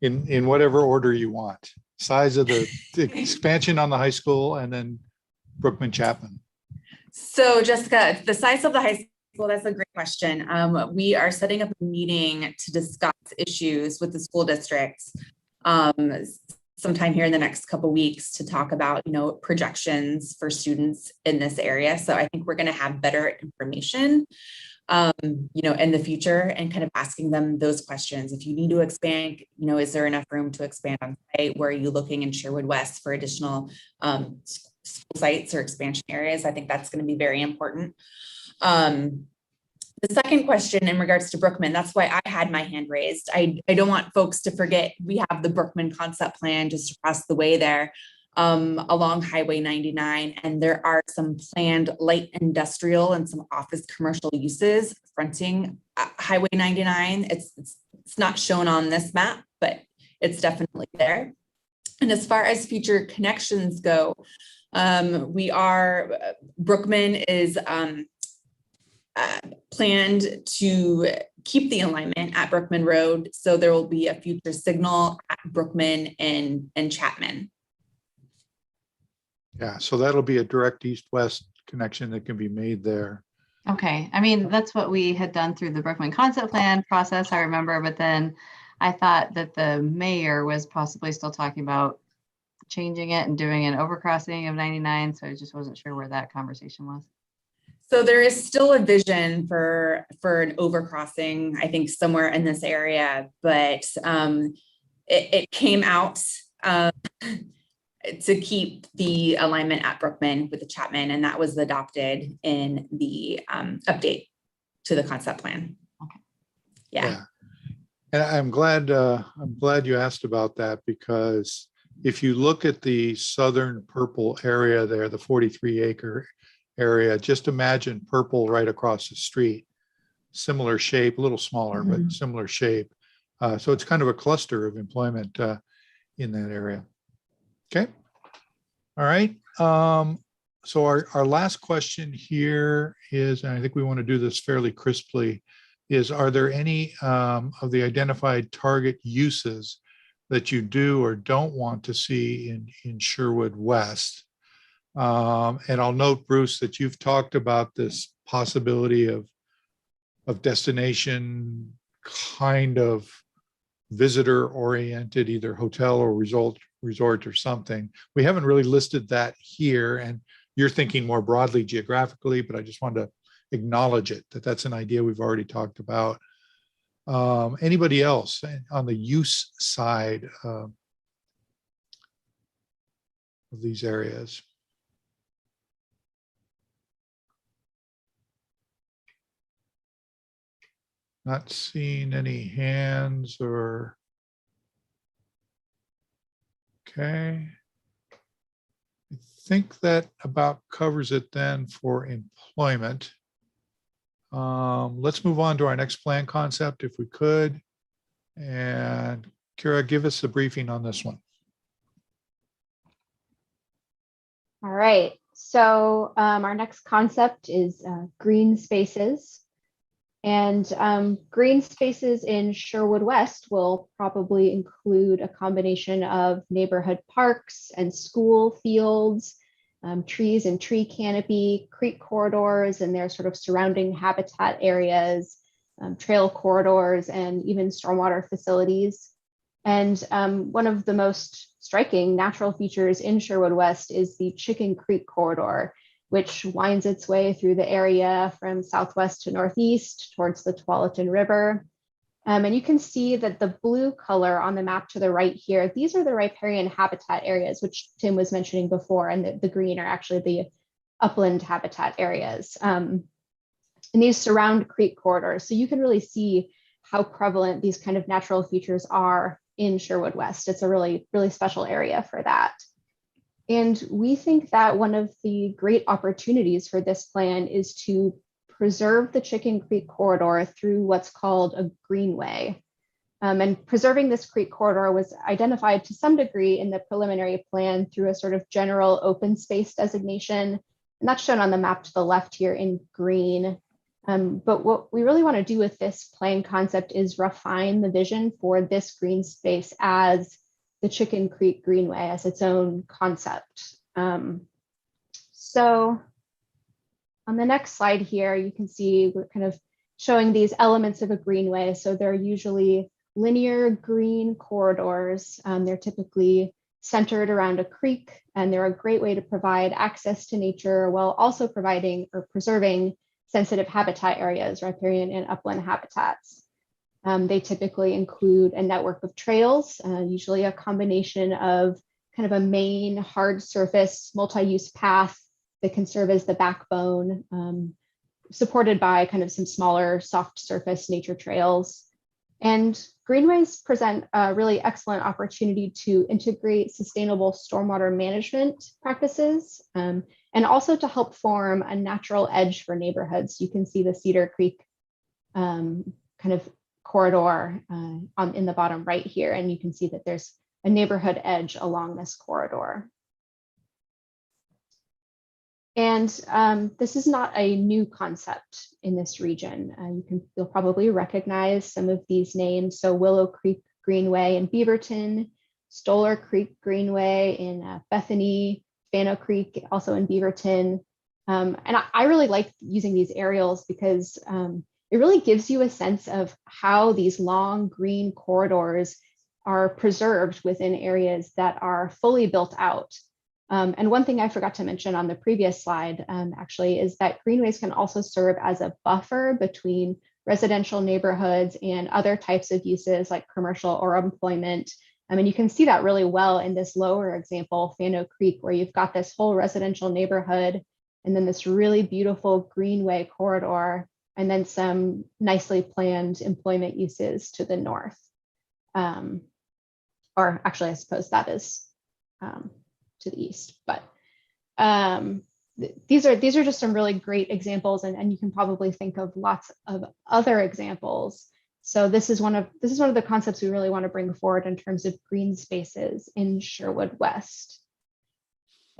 in whatever order you want, size of the expansion on the high school and then Brookman Chapman. So Jessica, the size of the high school, that's a great question. We are setting up a meeting to discuss issues with the school districts sometime here in the next couple of weeks to talk about, you know, projections for students in this area. So I think we're going to have better information, you know, in the future, and kind of asking them those questions. If you need to expand, you know, is there enough room to expand on site? Where are you looking in Sherwood West for additional school sites or expansion areas? I think that's going to be very important. The second question in regards to Brookman, that's why I had my hand raised. I don't want folks to forget, we have the Brookman concept plan just across the way there along Highway 99. And there are some planned light industrial and some office commercial uses fronting Highway 99. It's not shown on this map, but it's definitely there. And as far as future connections go, Brookman is planned to keep the alignment at Brookman Road. So there will be a future signal at Brookman and Chapman. Yeah, so that'll be a direct east-west connection that can be made there. Okay, I mean, that's what we had done through the Brookman concept plan process, I remember, but then I thought that the mayor was possibly still talking about changing it and doing an overcrossing of 99, so I just wasn't sure where that conversation was. So there is still a vision for an overcrossing, I think, somewhere in this area, but it came out to keep the alignment at Brookman with the Chapman, and that was adopted in the update to the concept plan. Okay. Yeah. And I'm glad you asked about that, because if you look at the southern purple area there, the 43-acre area, just imagine purple right across the street, similar shape, a little smaller, but similar shape. So it's kind of a cluster of employment in that area. Okay. All right. So our last question here is, and I think we want to do this fairly crisply, is, are there any of the identified target uses that you do or don't want to see in Sherwood West? And I'll note, Bruce, that you've talked about this possibility of destination kind of visitor oriented, either hotel or resort or something. We haven't really listed that here, and you're thinking more broadly geographically, but I just wanted to acknowledge it, that that's an idea we've already talked about. Anybody else on the use side of these areas? Not seeing any hands or. Okay. I think that about covers it then for employment. Let's move on to our next plan concept if we could. And Kira, give us a briefing on this one. All right, so our next concept is green spaces. And green spaces in Sherwood West will probably include a combination of neighborhood parks and school fields, trees and tree canopy, creek corridors and their sort of surrounding habitat areas, trail corridors, and even stormwater facilities. And one of the most striking natural features in Sherwood West is the Chicken Creek corridor, which winds its way through the area from southwest to northeast towards the Tualatin River. And you can see that the blue color on the map to the right here, these are the riparian habitat areas, which Tim was mentioning before, and the green are actually the upland habitat areas. And these surround creek corridors. So you can really see how prevalent these kind of natural features are in Sherwood West. It's a really, really special area for that. And we think that one of the great opportunities for this plan is to preserve the Chicken Creek corridor through what's called a greenway. And preserving this creek corridor was identified to some degree in the preliminary plan through a sort of general open space designation. And that's shown on the map to the left here in green. But what we really want to do with this plan concept is refine the vision for this green space as the Chicken Creek Greenway as its own concept. So on the next slide here, you can see we're kind of showing these elements of a greenway. So they're usually linear green corridors. They're typically centered around a creek, and they're a great way to provide access to nature while also providing or preserving sensitive habitat areas, riparian and upland habitats. They typically include a network of trails, usually a combination of kind of a main hard surface multi-use path that can serve as the backbone, supported by kind of some smaller soft surface nature trails. And greenways present a really excellent opportunity to integrate sustainable stormwater management practices, and also to help form a natural edge for neighborhoods. You can see the Cedar Creek kind of corridor in the bottom right here, and you can see that there's a neighborhood edge along this corridor. And this is not a new concept in this region. You'll probably recognize some of these names. So Willow Creek Greenway in Beaverton, Stoller Creek Greenway in Bethany, Fano Creek also in Beaverton. And I really like using these aerials because it really gives you a sense of how these long green corridors are preserved within areas that are fully built out. And one thing I forgot to mention on the previous slide, actually, is that greenways can also serve as a buffer between residential neighborhoods and other types of uses like commercial or employment. And you can see that really well in this lower example, Fano Creek, where you've got this whole residential neighborhood and then this really beautiful greenway corridor, and then some nicely planned employment uses to the north. Or actually, I suppose that is to the east, but these are just some really great examples, and you can probably think of lots of other examples. So this is one of the concepts we really want to bring forward in terms of green spaces in Sherwood West.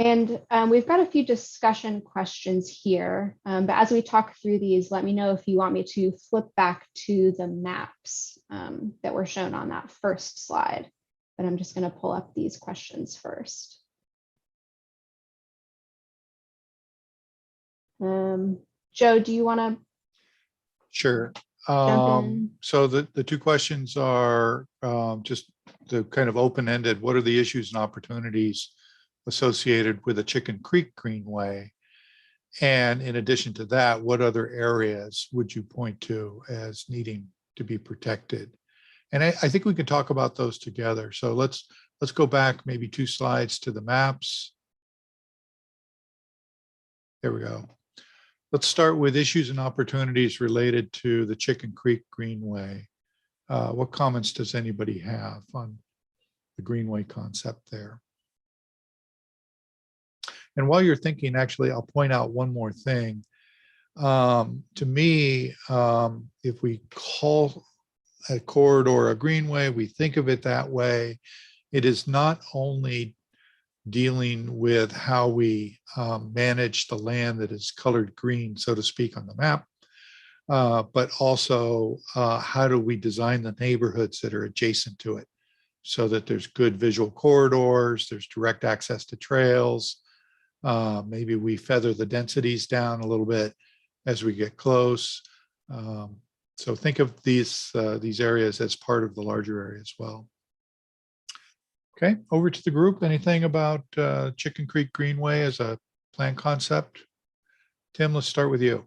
And we've got a few discussion questions here, but as we talk through these, let me know if you want me to flip back to the maps that were shown on that first slide. But I'm just going to pull up these questions first. Joe, do you want to? Sure. Jump in? So the two questions are just the kind of open-ended, what are the issues and opportunities associated with a Chicken Creek Greenway? And in addition to that, what other areas would you point to as needing to be protected? And I think we can talk about those together. So let's go back maybe 2 slides to the maps. There we go. Let's start with issues and opportunities related to the Chicken Creek Greenway. What comments does anybody have on the Greenway concept there? And while you're thinking, actually, I'll point out one more thing. To me, if we call a corridor a greenway, we think of it that way. It is not only dealing with how we manage the land that is colored green, so to speak, on the map, but also how do we design the neighborhoods that are adjacent to it so that there's good visual corridors, there's direct access to trails. Maybe we feather the densities down a little bit as we get close. So think of these areas as part of the larger area as well. Okay, over to the group. Anything about Chicken Creek Greenway as a plan concept? Tim, let's start with you.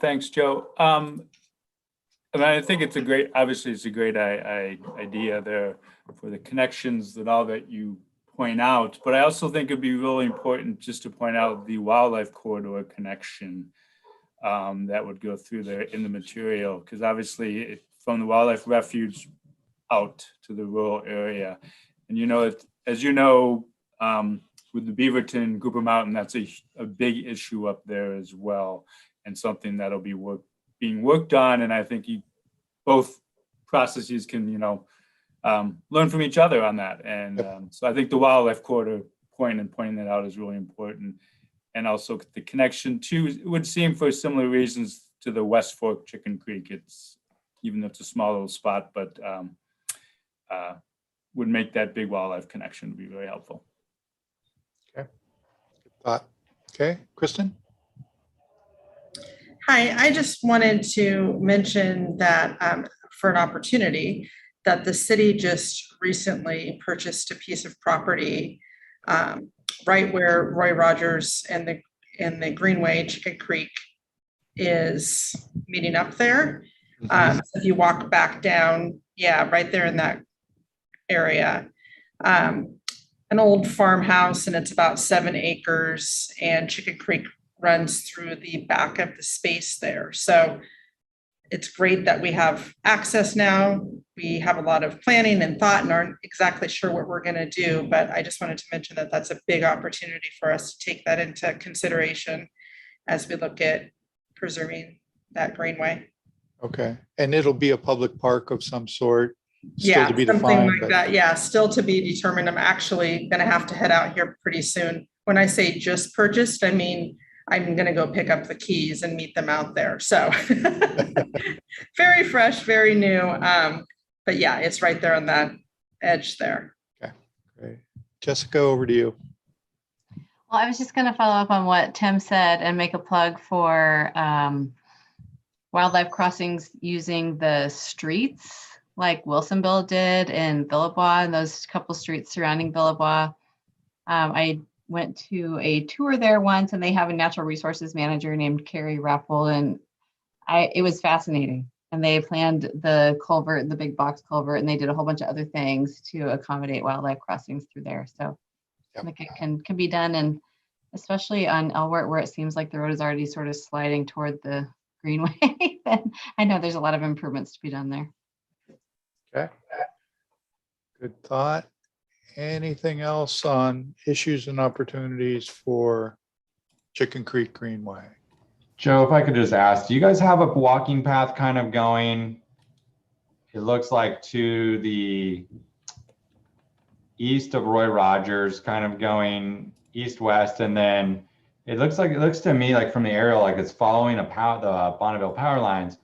Thanks, Joe. I think it's a great, obviously it's a great idea there for the connections and all that you point out, but I also think it'd be really important just to point out the wildlife corridor connection that would go through there in the material, because obviously from the wildlife refuge out to the rural area. And as you know, with the Beaverton Cooper Mountain, that's a big issue up there as well, and something that'll be being worked on. And I think both processes can, learn from each other on that. And so I think the wildlife corridor pointing that out is really important. And also the connection to, it would seem for similar reasons to the West Fork Chicken Creek. Even though it's a small little spot, but would make that big wildlife connection be very helpful. Okay, good thought. Okay, Kristen? Hi, I just wanted to mention that for an opportunity that the city just recently purchased a piece of property right where Roy Rogers and the Greenway Chicken Creek is meeting up there. So if you walk back down, right there in that area, an old farmhouse, and it's about 7 acres, and Chicken Creek runs through the back of the space there. So it's great that we have access now. We have a lot of planning and thought and aren't exactly sure what we're going to do, but I just wanted to mention that that's a big opportunity for us to take that into consideration as we look at preserving that greenway. Okay, and it'll be a public park of some sort, Yeah, still to be something defined. like that. Yeah, still to be determined. I'm actually going to have to head out here pretty soon. When I say just purchased, I mean, I'm going to go pick up the keys and meet them out there. So very fresh, very new. But yeah, it's right there on that edge there. Okay, great. Jessica, over to you. Well, I was just going to follow up on what Tim said and make a plug for wildlife crossings using the streets like Wilsonville did in Villebois and those couple streets surrounding Villebois. I went to a tour there once, and they have a natural resources manager named Carrie Rappel, and it was fascinating. And they planned the culvert, the big box culvert, and they did a whole bunch of other things to accommodate wildlife crossings through there. So I think it can be done, and especially on Elwart, where it seems like the road is already sort of sliding toward the greenway, then I know there's a lot of improvements to be done there. Okay, good thought. Anything else on issues and opportunities for Chicken Creek Greenway? Joe, if I could just ask, do you guys have a walking path kind of going, it looks like to the east of Roy Rogers, kind of going east-west, and then it looks to me like from the aerial, like it's following the Bonneville power lines.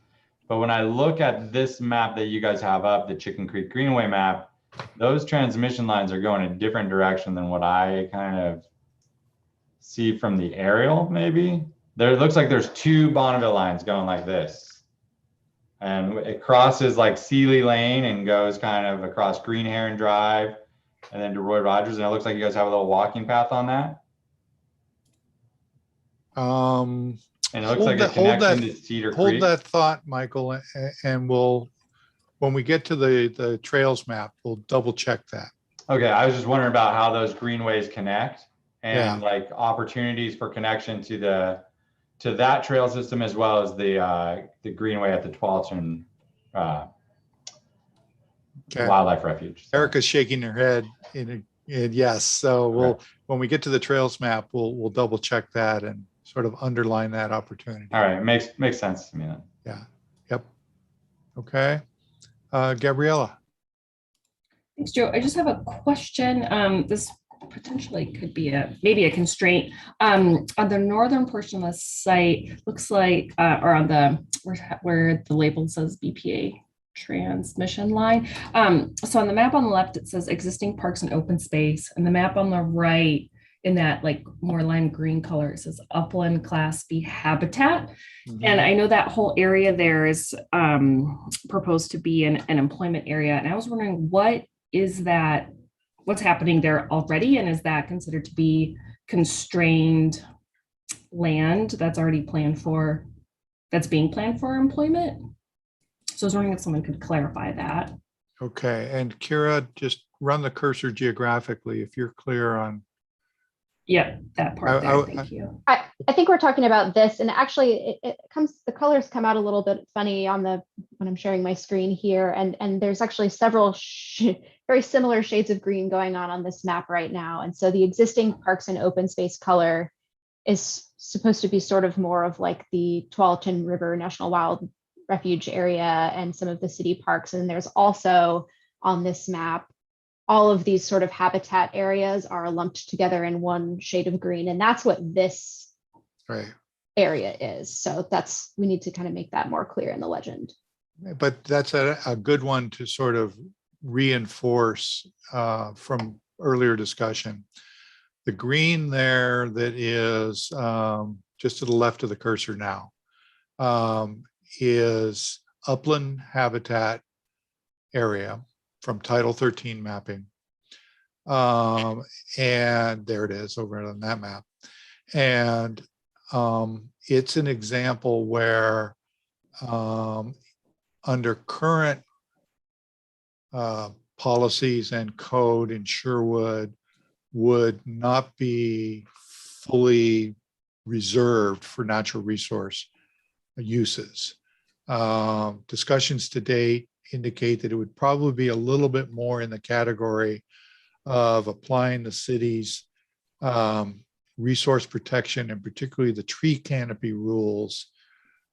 But when I look at this map that you guys have up, the Chicken Creek Greenway map, those transmission lines are going a different direction than what I kind of see from the aerial, maybe. There, it looks like there's 2 Bonneville lines going like this. And it crosses like Sealy Lane and goes kind of across Green Heron Drive and then to Roy Rogers, and it looks like you guys have a little walking path on that. And it looks like a connection to Cedar Hold Creek. that thought, Michael, and when we get to the trails map, we'll double check that. Okay, I was just wondering about how those greenways connect and Yeah. like opportunities for connection to that trail system as well as the greenway at the Tualatin Okay. Wildlife Refuge. So, Erica's shaking her head in yes. So when we get to the trails map, we'll double check that and sort of underline that opportunity. all right, makes sense to me then. Yeah. Yep. Okay. Gabriella. Thanks, Joe. I just have a question. This potentially could be maybe a constraint. On the northern portion of the site, looks like, or on the where the label says BPA transmission line. So on the map on the left, it says existing parks and open space, and the map on the right, in that like more lime green color, it says upland class B habitat. And I know that whole area there is proposed to be an employment area. And I was wondering, what is that? What's happening there already? And is that considered to be constrained land that's already planned for, that's being planned for employment? So I was wondering if someone could clarify that. Okay. And Kira, just run the cursor geographically if you're clear on. Yeah, that part there. Thank you. I think we're talking about this, and actually the colors come out a little bit funny on when I'm sharing my screen here, and there's actually several very similar shades of green going on this map right now. And so the existing parks and open space color is supposed to be sort of more of like the Tualatin River National Wild Refuge area and some of the city parks. And there's also on this map, all of these sort of habitat areas are lumped together in one shade of green. And that's what this area is. So we need to kind of make that more clear in the legend. But that's a good one to sort of reinforce from earlier discussion. The green there that is just to the left of the cursor now is upland habitat area from Title 13 mapping. And there it is over on that map. And it's an example where under current policies and code in Sherwood would not be fully reserved for natural resource uses. Discussions to date indicate that it would probably be a little bit more in the category of applying the city's resource protection and particularly the tree canopy rules,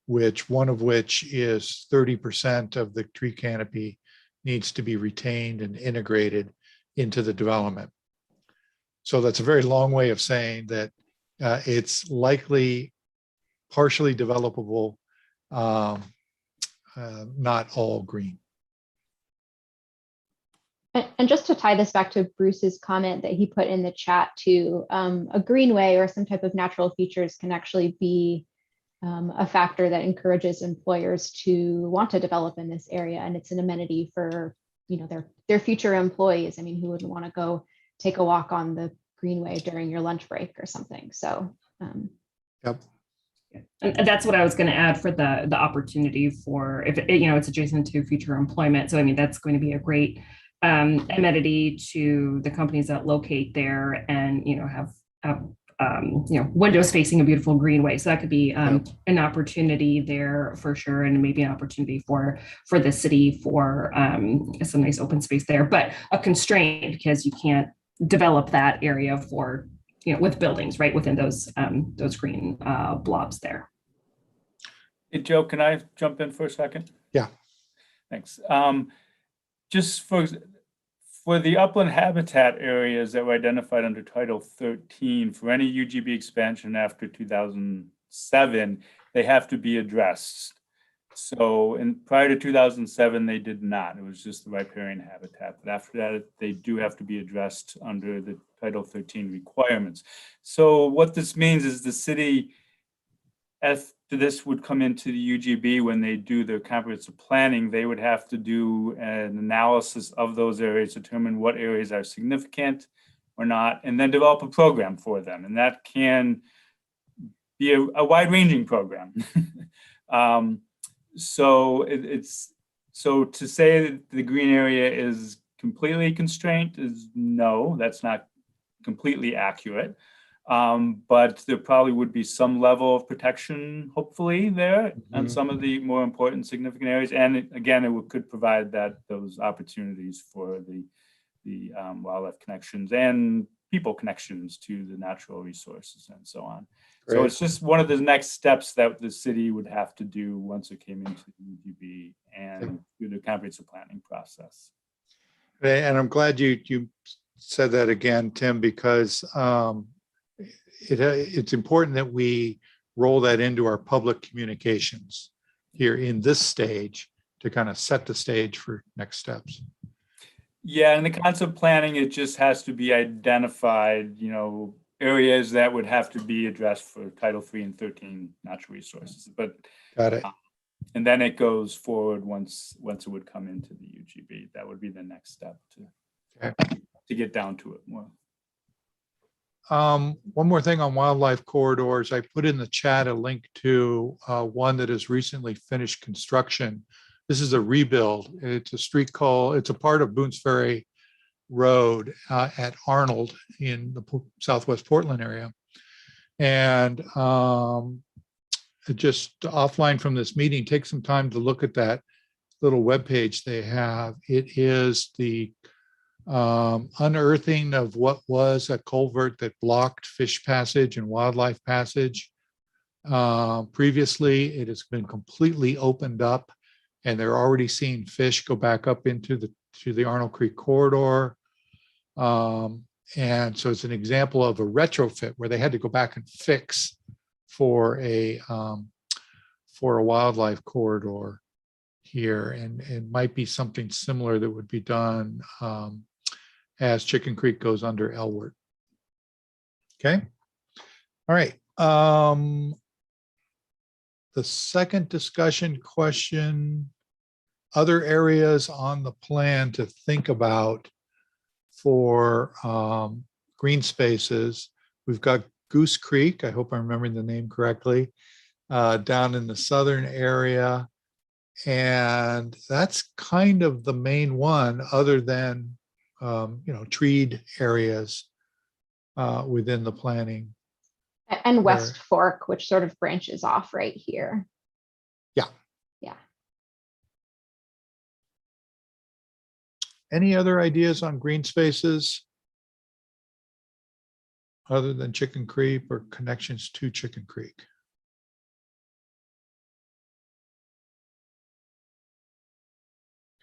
one of which is 30% of the tree canopy needs to be retained and integrated into the development. So that's a very long way of saying that it's likely partially developable, not all green. And just to tie this back to Bruce's comment that he put in the chat too, a greenway or some type of natural features can actually be a factor that encourages employers to want to develop in this area. And it's an amenity for, their future employees. I mean, who wouldn't want to go take a walk on the greenway during your lunch break or something? So, yep. And that's what I was going to add for the opportunity for if it's adjacent to future employment. So I mean, that's going to be a great amenity to the companies that locate there and have windows facing a beautiful greenway. So that could be an opportunity there for sure, and maybe an opportunity for the city for some nice open space there, but a constraint because you can't develop that area for with buildings right within those green blobs there. Hey, Joe, can I jump in for a second? Yeah. Thanks. Just for the upland habitat areas that were identified under Title 13, for any UGB expansion after 2007, they have to be addressed. So prior to 2007, they did not. It was just the riparian habitat. But after that, they do have to be addressed under the Title 13 requirements. So what this means is the city, this would come into the UGB when they do their comprehensive planning. They would have to do an analysis of those areas, determine what areas are significant or not, and then develop a program for them. And that can be a wide-ranging program. So so to say that the green area is completely constrained is no, that's not completely accurate. But there probably would be some level of protection, hopefully, there on some of the more important, significant areas. And again, it could provide those opportunities for the wildlife connections and people connections to the natural resources and so on. So it's just one of the next steps that the city would have to do once it came into the UGB and through the comprehensive planning process. And I'm glad you said that again, Tim, because it's important that we roll that into our public communications here in this stage to kind of set the stage for next steps. Yeah, in the concept planning, it just has to be identified, areas that would have to be addressed for Title III and 13 natural resources. But got it. And then it goes forward once it would come into the UGB. That would be the next step to get down to it more. One more thing on wildlife corridors. I put in the chat a link to one that has recently finished construction. This is a rebuild. It's a street it's a part of Boone's Ferry Road at Arnold in the Southwest Portland area. And just offline from this meeting, take some time to look at that little webpage they have. It is the unearthing of what was a culvert that blocked fish passage and wildlife passage. Previously, it has been completely opened up, and they're already seeing fish go back up into the Arnold Creek corridor. And so it's an example of a retrofit where they had to go back and fix for a wildlife corridor here, and might be something similar that would be done as Chicken Creek goes under Elward. Okay. All right. The second discussion question, other areas on the plan to think about for green spaces. We've got Goose Creek, I hope I'm remembering the name correctly, down in the southern area. And that's kind of the main one, other than treed areas within the planning. And West Fork, which sort of branches off right here. Yeah. Yeah. Any other ideas on green spaces other than Chicken Creek or connections to Chicken Creek?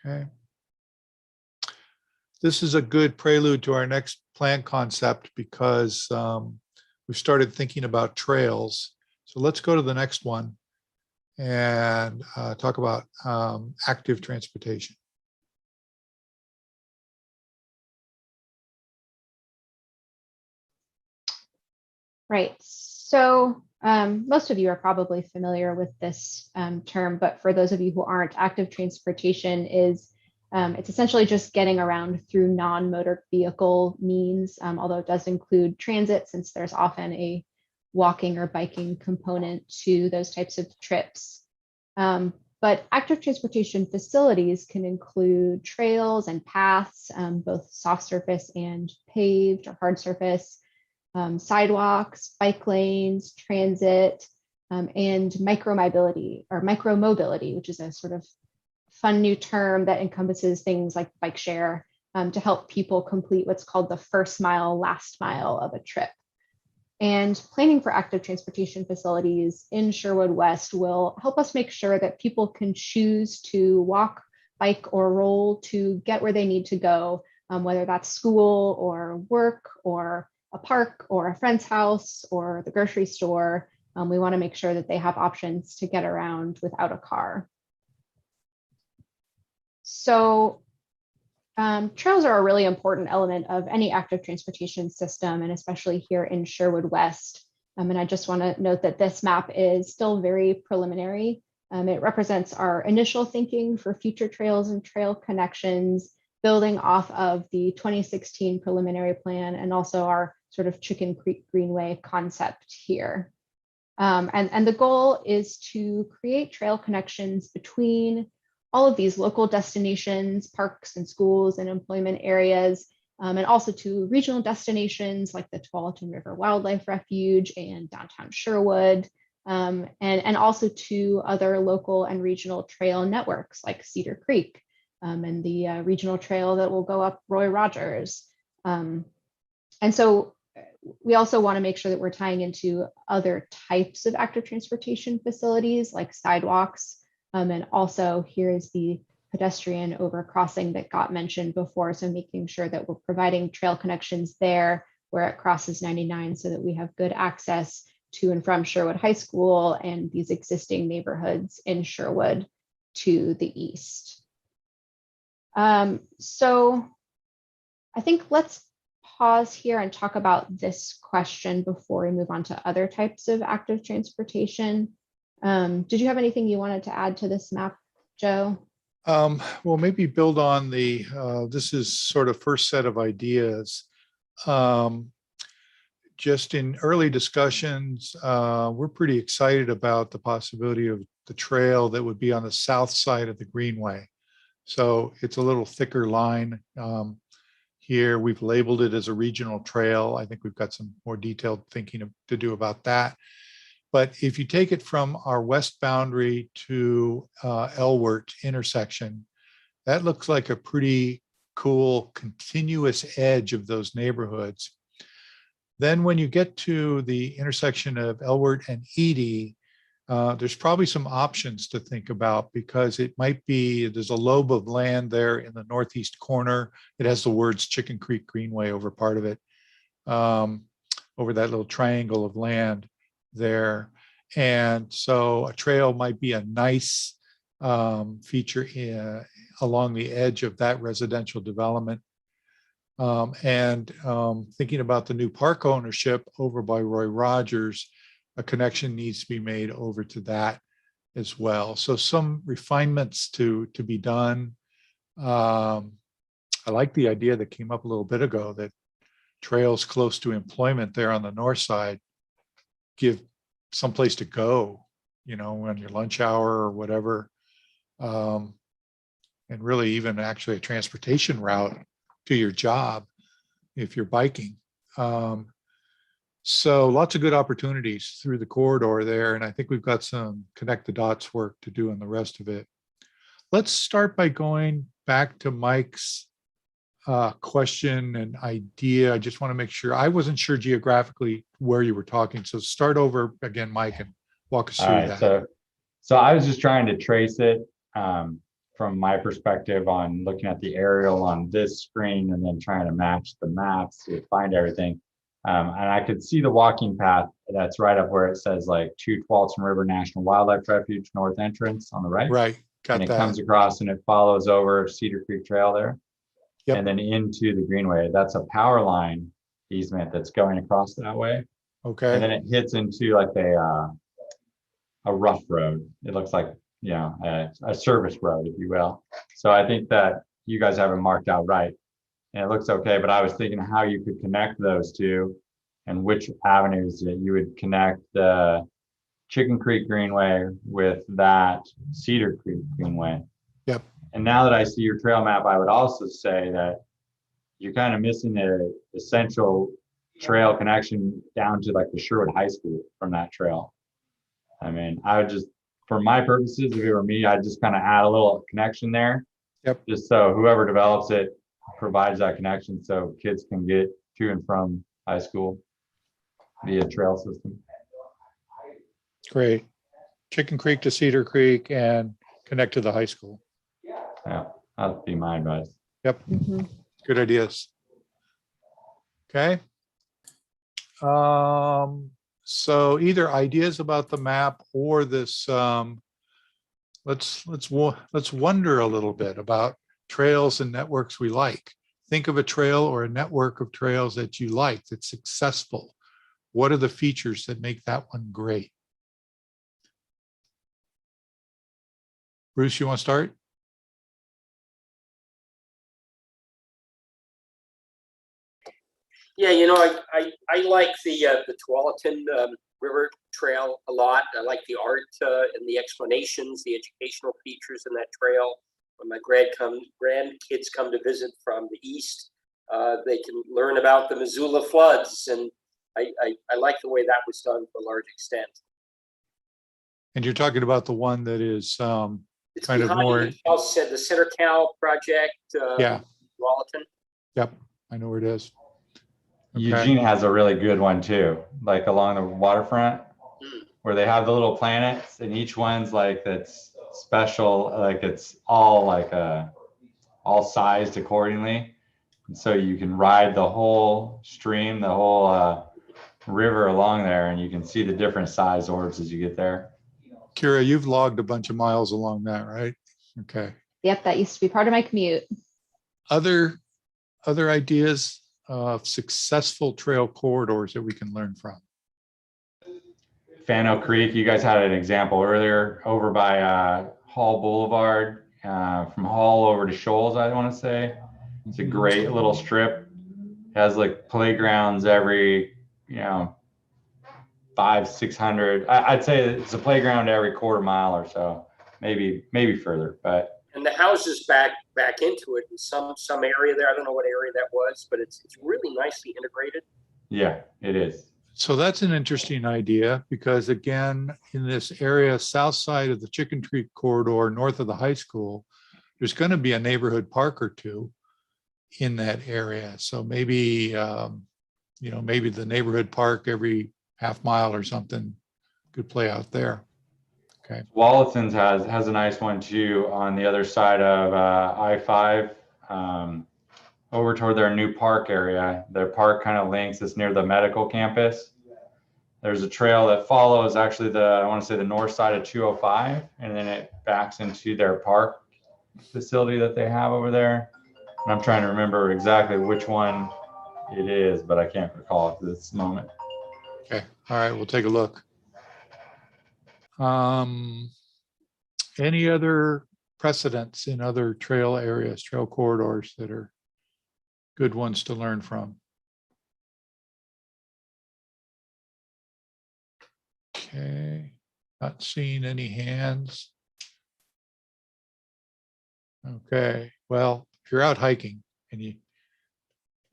Okay. This is a good prelude to our next plan concept because we've started thinking about trails. So let's go to the next one and talk about active transportation. Right. So most of you are probably familiar with this term, but for those of you who aren't, active transportation is it's essentially just getting around through non-motor vehicle means, although it does include transit, since there's often a walking or biking component to those types of trips. But active transportation facilities can include trails and paths, both soft surface and paved or hard surface, sidewalks, bike lanes, transit, and micromobility, which is a sort of fun new term that encompasses things like bike share to help people complete what's called the first mile, last mile of a trip. And planning for active transportation facilities in Sherwood West will help us make sure that people can choose to walk, bike, or roll to get where they need to go, whether that's school or work or a park or a friend's house or the grocery store. We want to make sure that they have options to get around without a car. So trails are a really important element of any active transportation system, and especially here in Sherwood West. And I just want to note that this map is still very preliminary. It represents our initial thinking for future trails and trail connections, building off of the 2016 preliminary plan and also our sort of Chicken Creek Greenway concept here. And the goal is to create trail connections between all of these local destinations, parks and schools and employment areas, and also to regional destinations like the Tualatin River Wildlife Refuge and downtown Sherwood, and also to other local and regional trail networks like Cedar Creek and the regional trail that will go up Roy Rogers. And so we also want to make sure that we're tying into other types of active transportation facilities like sidewalks. And also here is the pedestrian overcrossing that got mentioned before. So making sure that we're providing trail connections there where it crosses 99 so that we have good access to and from Sherwood High School and these existing neighborhoods in Sherwood to the east. So I think let's pause here and talk about this question before we move on to other types of active transportation. Did you have anything you wanted to add to this map, Joe? Well, maybe build on the, this is sort of first set of ideas. Just in early discussions, we're pretty excited about the possibility of the trail that would be on the south side of the Greenway. So it's a little thicker line. Here we've labeled it as a regional trail. I think we've got some more detailed thinking to do about that. But if you take it from our west boundary to Elwert intersection, that looks like a pretty cool continuous edge of those neighborhoods. Then when you get to the intersection of Elwert and Edie, there's probably some options to think about because it might be, there's a lobe of land there in the northeast corner. It has the words Chicken Creek Greenway over part of it, over that little triangle of land there. And so a trail might be a nice feature along the edge of that residential development. Thinking about the new park ownership over by Roy Rogers, a connection needs to be made over to that as well. So some refinements to be done. I like the idea that came up a little bit ago that trails close to employment there on the north side give someplace to go, you know, on your lunch hour or whatever. And really even actually a transportation route to your job if you're biking. So lots of good opportunities through the corridor there. And I think we've got some connect the dots work to do on the rest of it. Let's start by going back to Mike's question and idea. I just want to make sure, I wasn't sure geographically where you were talking. So start over again, Mike, and walk us through that. So I was just trying to trace it from my perspective on looking at the aerial on this screen and then trying to match the maps to find everything. And I could see the walking path that's right up where it says like to Tualatin River National Wildlife Refuge North Entrance on the right. Right, got and that. It comes across and it follows over Cedar Creek Trail there. Yep. And then into the Greenway. That's a power line easement that's going across that way. Okay. And then it hits into like a rough road. It looks like, you know, a service road, if you will. So I think that you guys have it marked out right. And it looks okay, but I was thinking how you could connect those two and which avenues that you would connect the Chicken Creek Greenway with that Cedar Creek Greenway. Yep. And now that I see your trail map, I would also say that you're kind of missing the essential trail connection down to like the Sherwood High School from that trail. I mean, I would just, for my purposes, if it were me, I'd just kind of add a little connection there. Yep. Just so whoever develops it provides that connection so kids can get to and from high school via trail system. Great. Chicken Creek to Cedar Creek and connect to the high school. Yeah, that'd be my advice. Yep. Good ideas. Okay. So either ideas about the map or this, let's wonder a little bit about trails and networks we like. Think of a trail or a network of trails that you like, that's successful, What are the features that make that one great? Bruce, you want to start? Yeah, you know, I like the Tualatin River Trail a lot. I like the art and the explanations, the educational features in that trail. When my grandkids come to visit from the east, they can learn about the Missoula floods, and I like the way that was done to a large extent. And you're talking about the one that is It's kind of behind more, the Center Cal project. yeah, Tualatin. yep, I know where it is. Okay. Eugene has a really good one too, like along the waterfront, where they have the little planets, and each one's like that's special, like it's all like all sized accordingly, and so you can ride the whole stream, the whole river along there, and you can see the different size orbs as you get there. Kira, you've logged a bunch of miles along that, right? Okay. Yep, that used to be part of my commute. Other ideas of successful trail corridors that we can learn from? Fano Creek, you guys had an example earlier over by Hall Boulevard, from Hall over to Shoals, I want to say. It's a great little strip. It has like playgrounds every, 500-600. I'd say it's a playground every quarter mile or so, maybe further, but. And the houses back into it in some area there. I don't know what area that was, but it's really nicely integrated. Yeah, it is. So that's an interesting idea, because again, in this area, south side of the Chicken Creek corridor, north of the high school, there's going to be a neighborhood park or two in that area. So maybe, maybe the neighborhood park every half mile or something could play out there. Okay. Wallaton's has a nice one too on the other side of I-5, over toward their new park area. Their park kind of links. It's near the medical campus. There's a trail that follows actually I want to say the north side of 205, and then it backs into their park facility that they have over there. And I'm trying to remember exactly which one it is, but I can't recall at this moment. Okay. All right. We'll take a look. Any other precedents in other trail areas, trail corridors that are good ones to learn from? Okay, not seeing any hands. Okay, well, if you're out hiking and you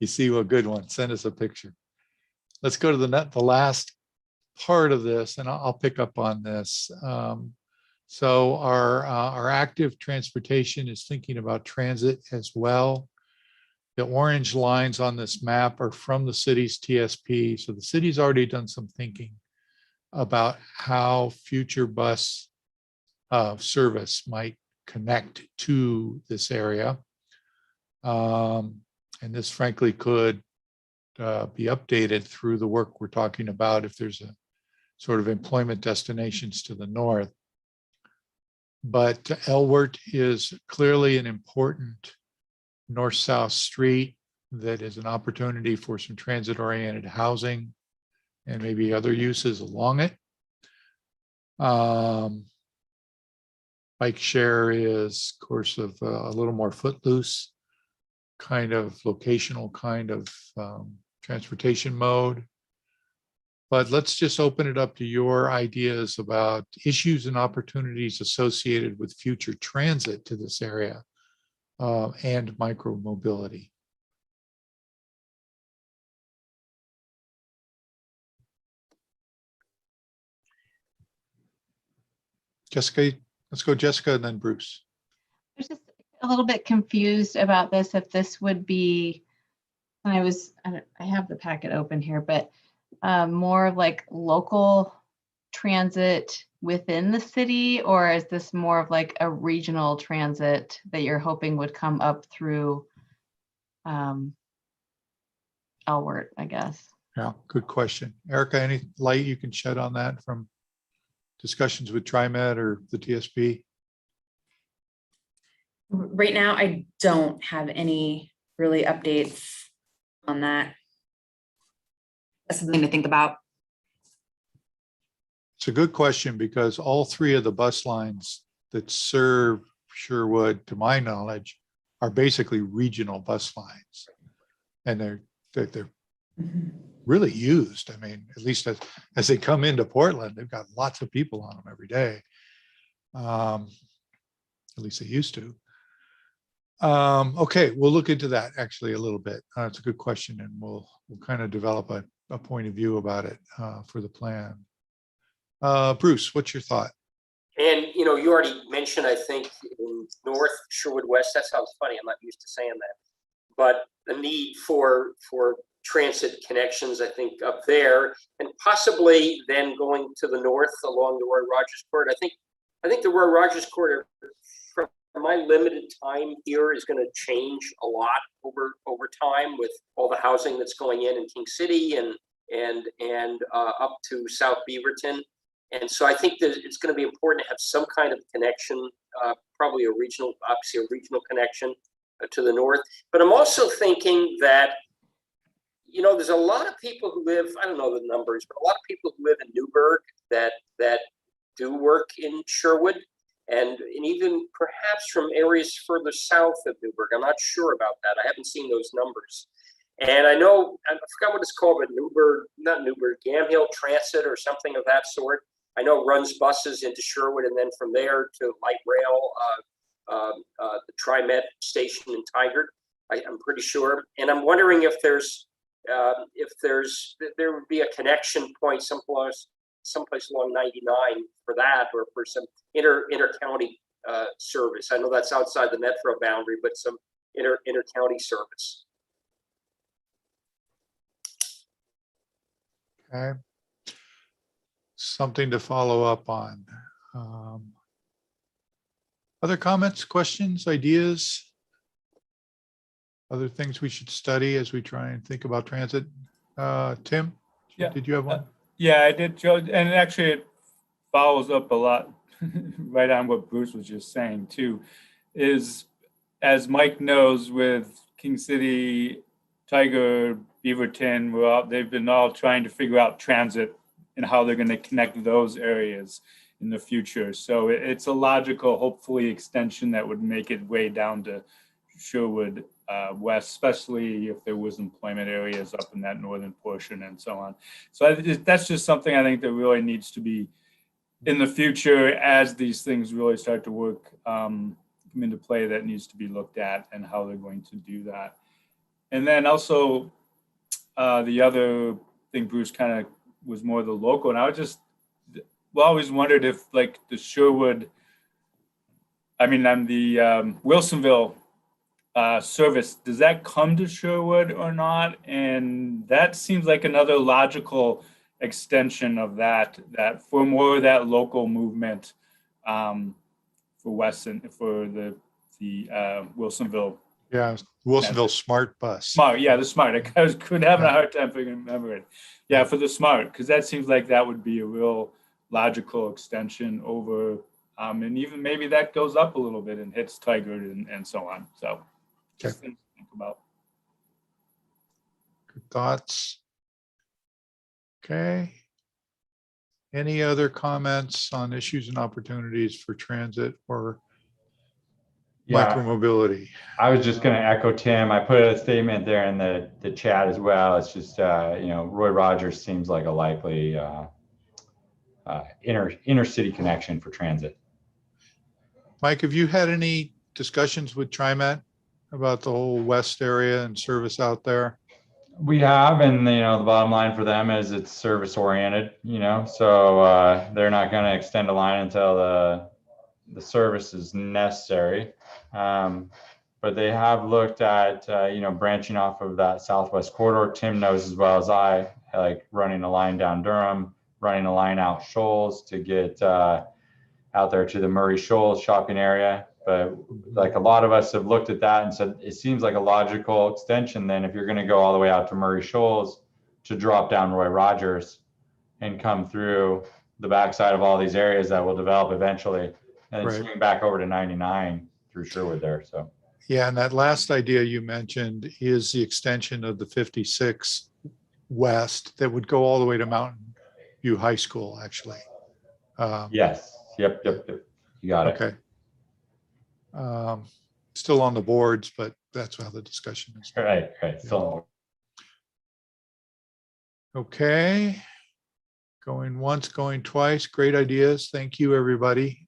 see a good one, send us a picture. Let's go to the last part of this, and I'll pick up on this. So our active transportation is thinking about transit as well. The orange lines on this map are from the city's TSP. So the city's already done some thinking about how future bus service might connect to this area. And this frankly could be updated through the work we're talking about if there's a sort of employment destinations to the north. But Elwert is clearly an important north-south street that is an opportunity for some transit-oriented housing and maybe other uses along it. Bike share is, of course, a little more footloose kind of locational kind of transportation mode. But let's just open it up to your ideas about issues and opportunities associated with future transit to this area and micromobility. Jessica, let's go Jessica and then Bruce. I was just a little bit confused about this, if this would be, I have the packet open here, but more of like local transit within the city, or is this more of like a regional transit that you're hoping would come up through Elwert, I guess? Yeah, good question. Erica, any light you can shed on that from discussions with TriMet or the TSP? Right now, I don't have any really updates on that. That's something to think about. It's a good question because all three of the bus lines that serve Sherwood, to my knowledge, are basically regional bus lines. And they're really used. I mean, at least as they come into Portland, they've got lots of people on them every day. At least they used to. Okay, we'll look into that actually a little bit. It's a good question, and we'll kind of develop a point of view about it for the plan. Bruce, what's your thought? And, you know, you already mentioned, I think, in North Sherwood West, that sounds funny, I'm not used to saying that, but the need for transit connections, I think, up there, and possibly then going to the north along the Roy Rogers Corridor. I think the Roy Rogers Corridor, from my limited time here, is going to change a lot over time with all the housing that's going in King City and up to South Beaverton. And so I think that it's going to be important to have some kind of connection, probably obviously a regional connection to the north. But I'm also thinking that, you know, there's a lot of people who live, I don't know the numbers, but a lot of people who live in Newburgh that do work in Sherwood, and even perhaps from areas further south of Newburgh. I'm not sure about that. I haven't seen those numbers. And I know, I forgot what it's called, but not Newburgh, Gamhill Transit or something of that sort. I know runs buses into Sherwood and then from there to light rail, the TriMet station in Tigard, I'm pretty sure. And I'm wondering if there would be a connection point someplace along 99 for that, or for some inter-county service. I know that's outside the metro boundary, but some inter-county service. Okay. Something to follow up on. Other comments, questions, ideas? Other things we should study as we try and think about transit? Tim, Yeah. Did you have one? Yeah, I did, Joe. And actually it follows up a lot right on what Bruce was just saying too, is as Mike knows, with King City, Tiger, Beaverton, they've been all trying to figure out transit and how they're going to connect those areas in the future. So it's a logical, hopefully, extension that would make it way down to Sherwood West, especially if there was employment areas up in that northern portion and so on. So that's just something I think that really needs to be in the future as these things really start to work, come into play, that needs to be looked at and how they're going to do that. And then also the other thing Bruce kind of was more the local, and I was just always wondered if like the Sherwood, the Wilsonville service, does that come to Sherwood or not? And that seems like another logical extension of that for more of that local movement for Weston, for the Wilsonville. Yeah, Wilsonville Smart Bus. Smart, yeah, the Smart. I could have a hard time remember it. Yeah, for the Smart, because that seems like that would be a real logical extension over, and even maybe that goes up a little bit and hits Tigard and so on. So just things to think about. Good thoughts. Okay. Any other comments on issues and opportunities for transit or micromobility? I was just going to echo Tim. I put a statement there in the chat as well. It's just, Roy Rogers seems like a likely inner city connection for transit. Mike, have you had any discussions with TriMet about the whole west area and service out there? We have, and the bottom line for them is it's service oriented, so they're not going to extend a line until the service is necessary. But they have looked at, branching off of that southwest corridor. Tim knows as well as I, like running a line down Durham, running a line out Shoals to get out there to the Murray Shoals shopping area. But like a lot of us have looked at that and said, it seems like a logical extension then if you're going to go all the way out to Murray Shoals to drop down Roy Rogers and come through the backside of all these areas that will develop eventually and then swing back over to 99 through Sherwood there. So. Yeah, and that last idea you mentioned is the extension of the 56 west that would go all the way to Mountain View High School, actually. Yes, yep. You got it. Okay. Still on the boards, but that's how the discussion is. Right. So Okay. Going once, going twice. Great ideas. Thank you, everybody.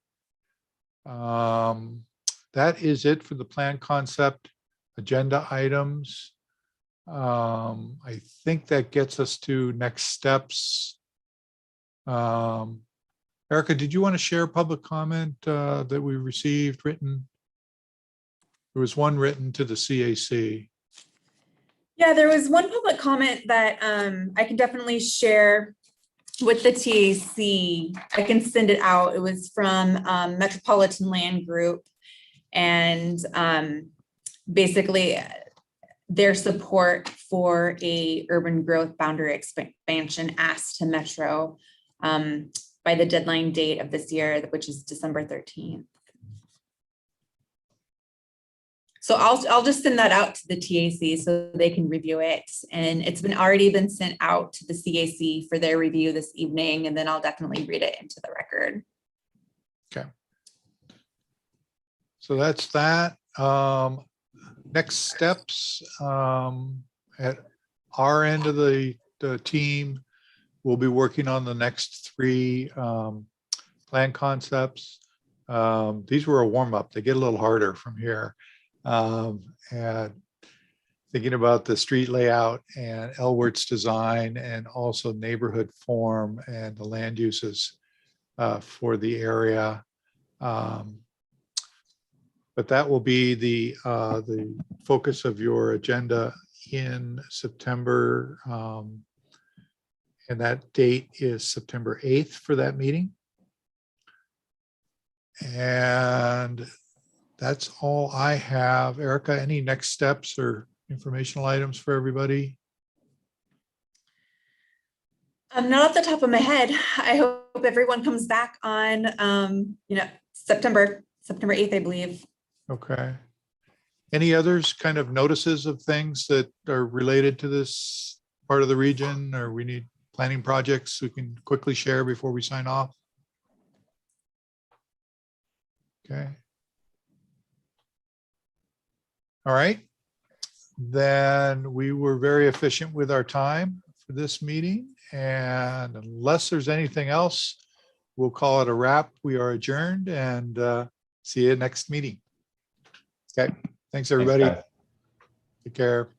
That is it for the plan concept agenda items. I think that gets us to next steps. Erica, did you want to share public comment that we received written? There was one written to the CAC. Yeah, there was one public comment that I can definitely share with the TAC. I can send it out. It was from Metropolitan Land Group, and basically their support for a urban growth boundary expansion asked to Metro by the deadline date of this year, which is December 13th. So I'll just send that out to the TAC so they can review it. And it's already been sent out to the CAC for their review this evening, and then I'll definitely read it into the record. Okay. So that's that. Next steps at our end of the team, we'll be working on the next 3 plan concepts. These were a warm up. They get a little harder from here. And thinking about the street layout and Elwert's design, and also neighborhood form and the land uses for the area. But that will be the focus of your agenda in September. And that date is September 8th for that meeting. And that's all I have. Erica, any next steps or informational items for everybody? Not off the top of my head. I hope everyone comes back on, September 8th, I believe. Okay. Any others kind of notices of things that are related to this part of the region, or we need planning projects we can quickly share before we sign off? Okay. All right. Then we were very efficient with our time for this meeting. And unless there's anything else, we'll call it a wrap. We are adjourned, and see you next meeting. Okay. Thanks, everybody. Thanks, guys. Take care.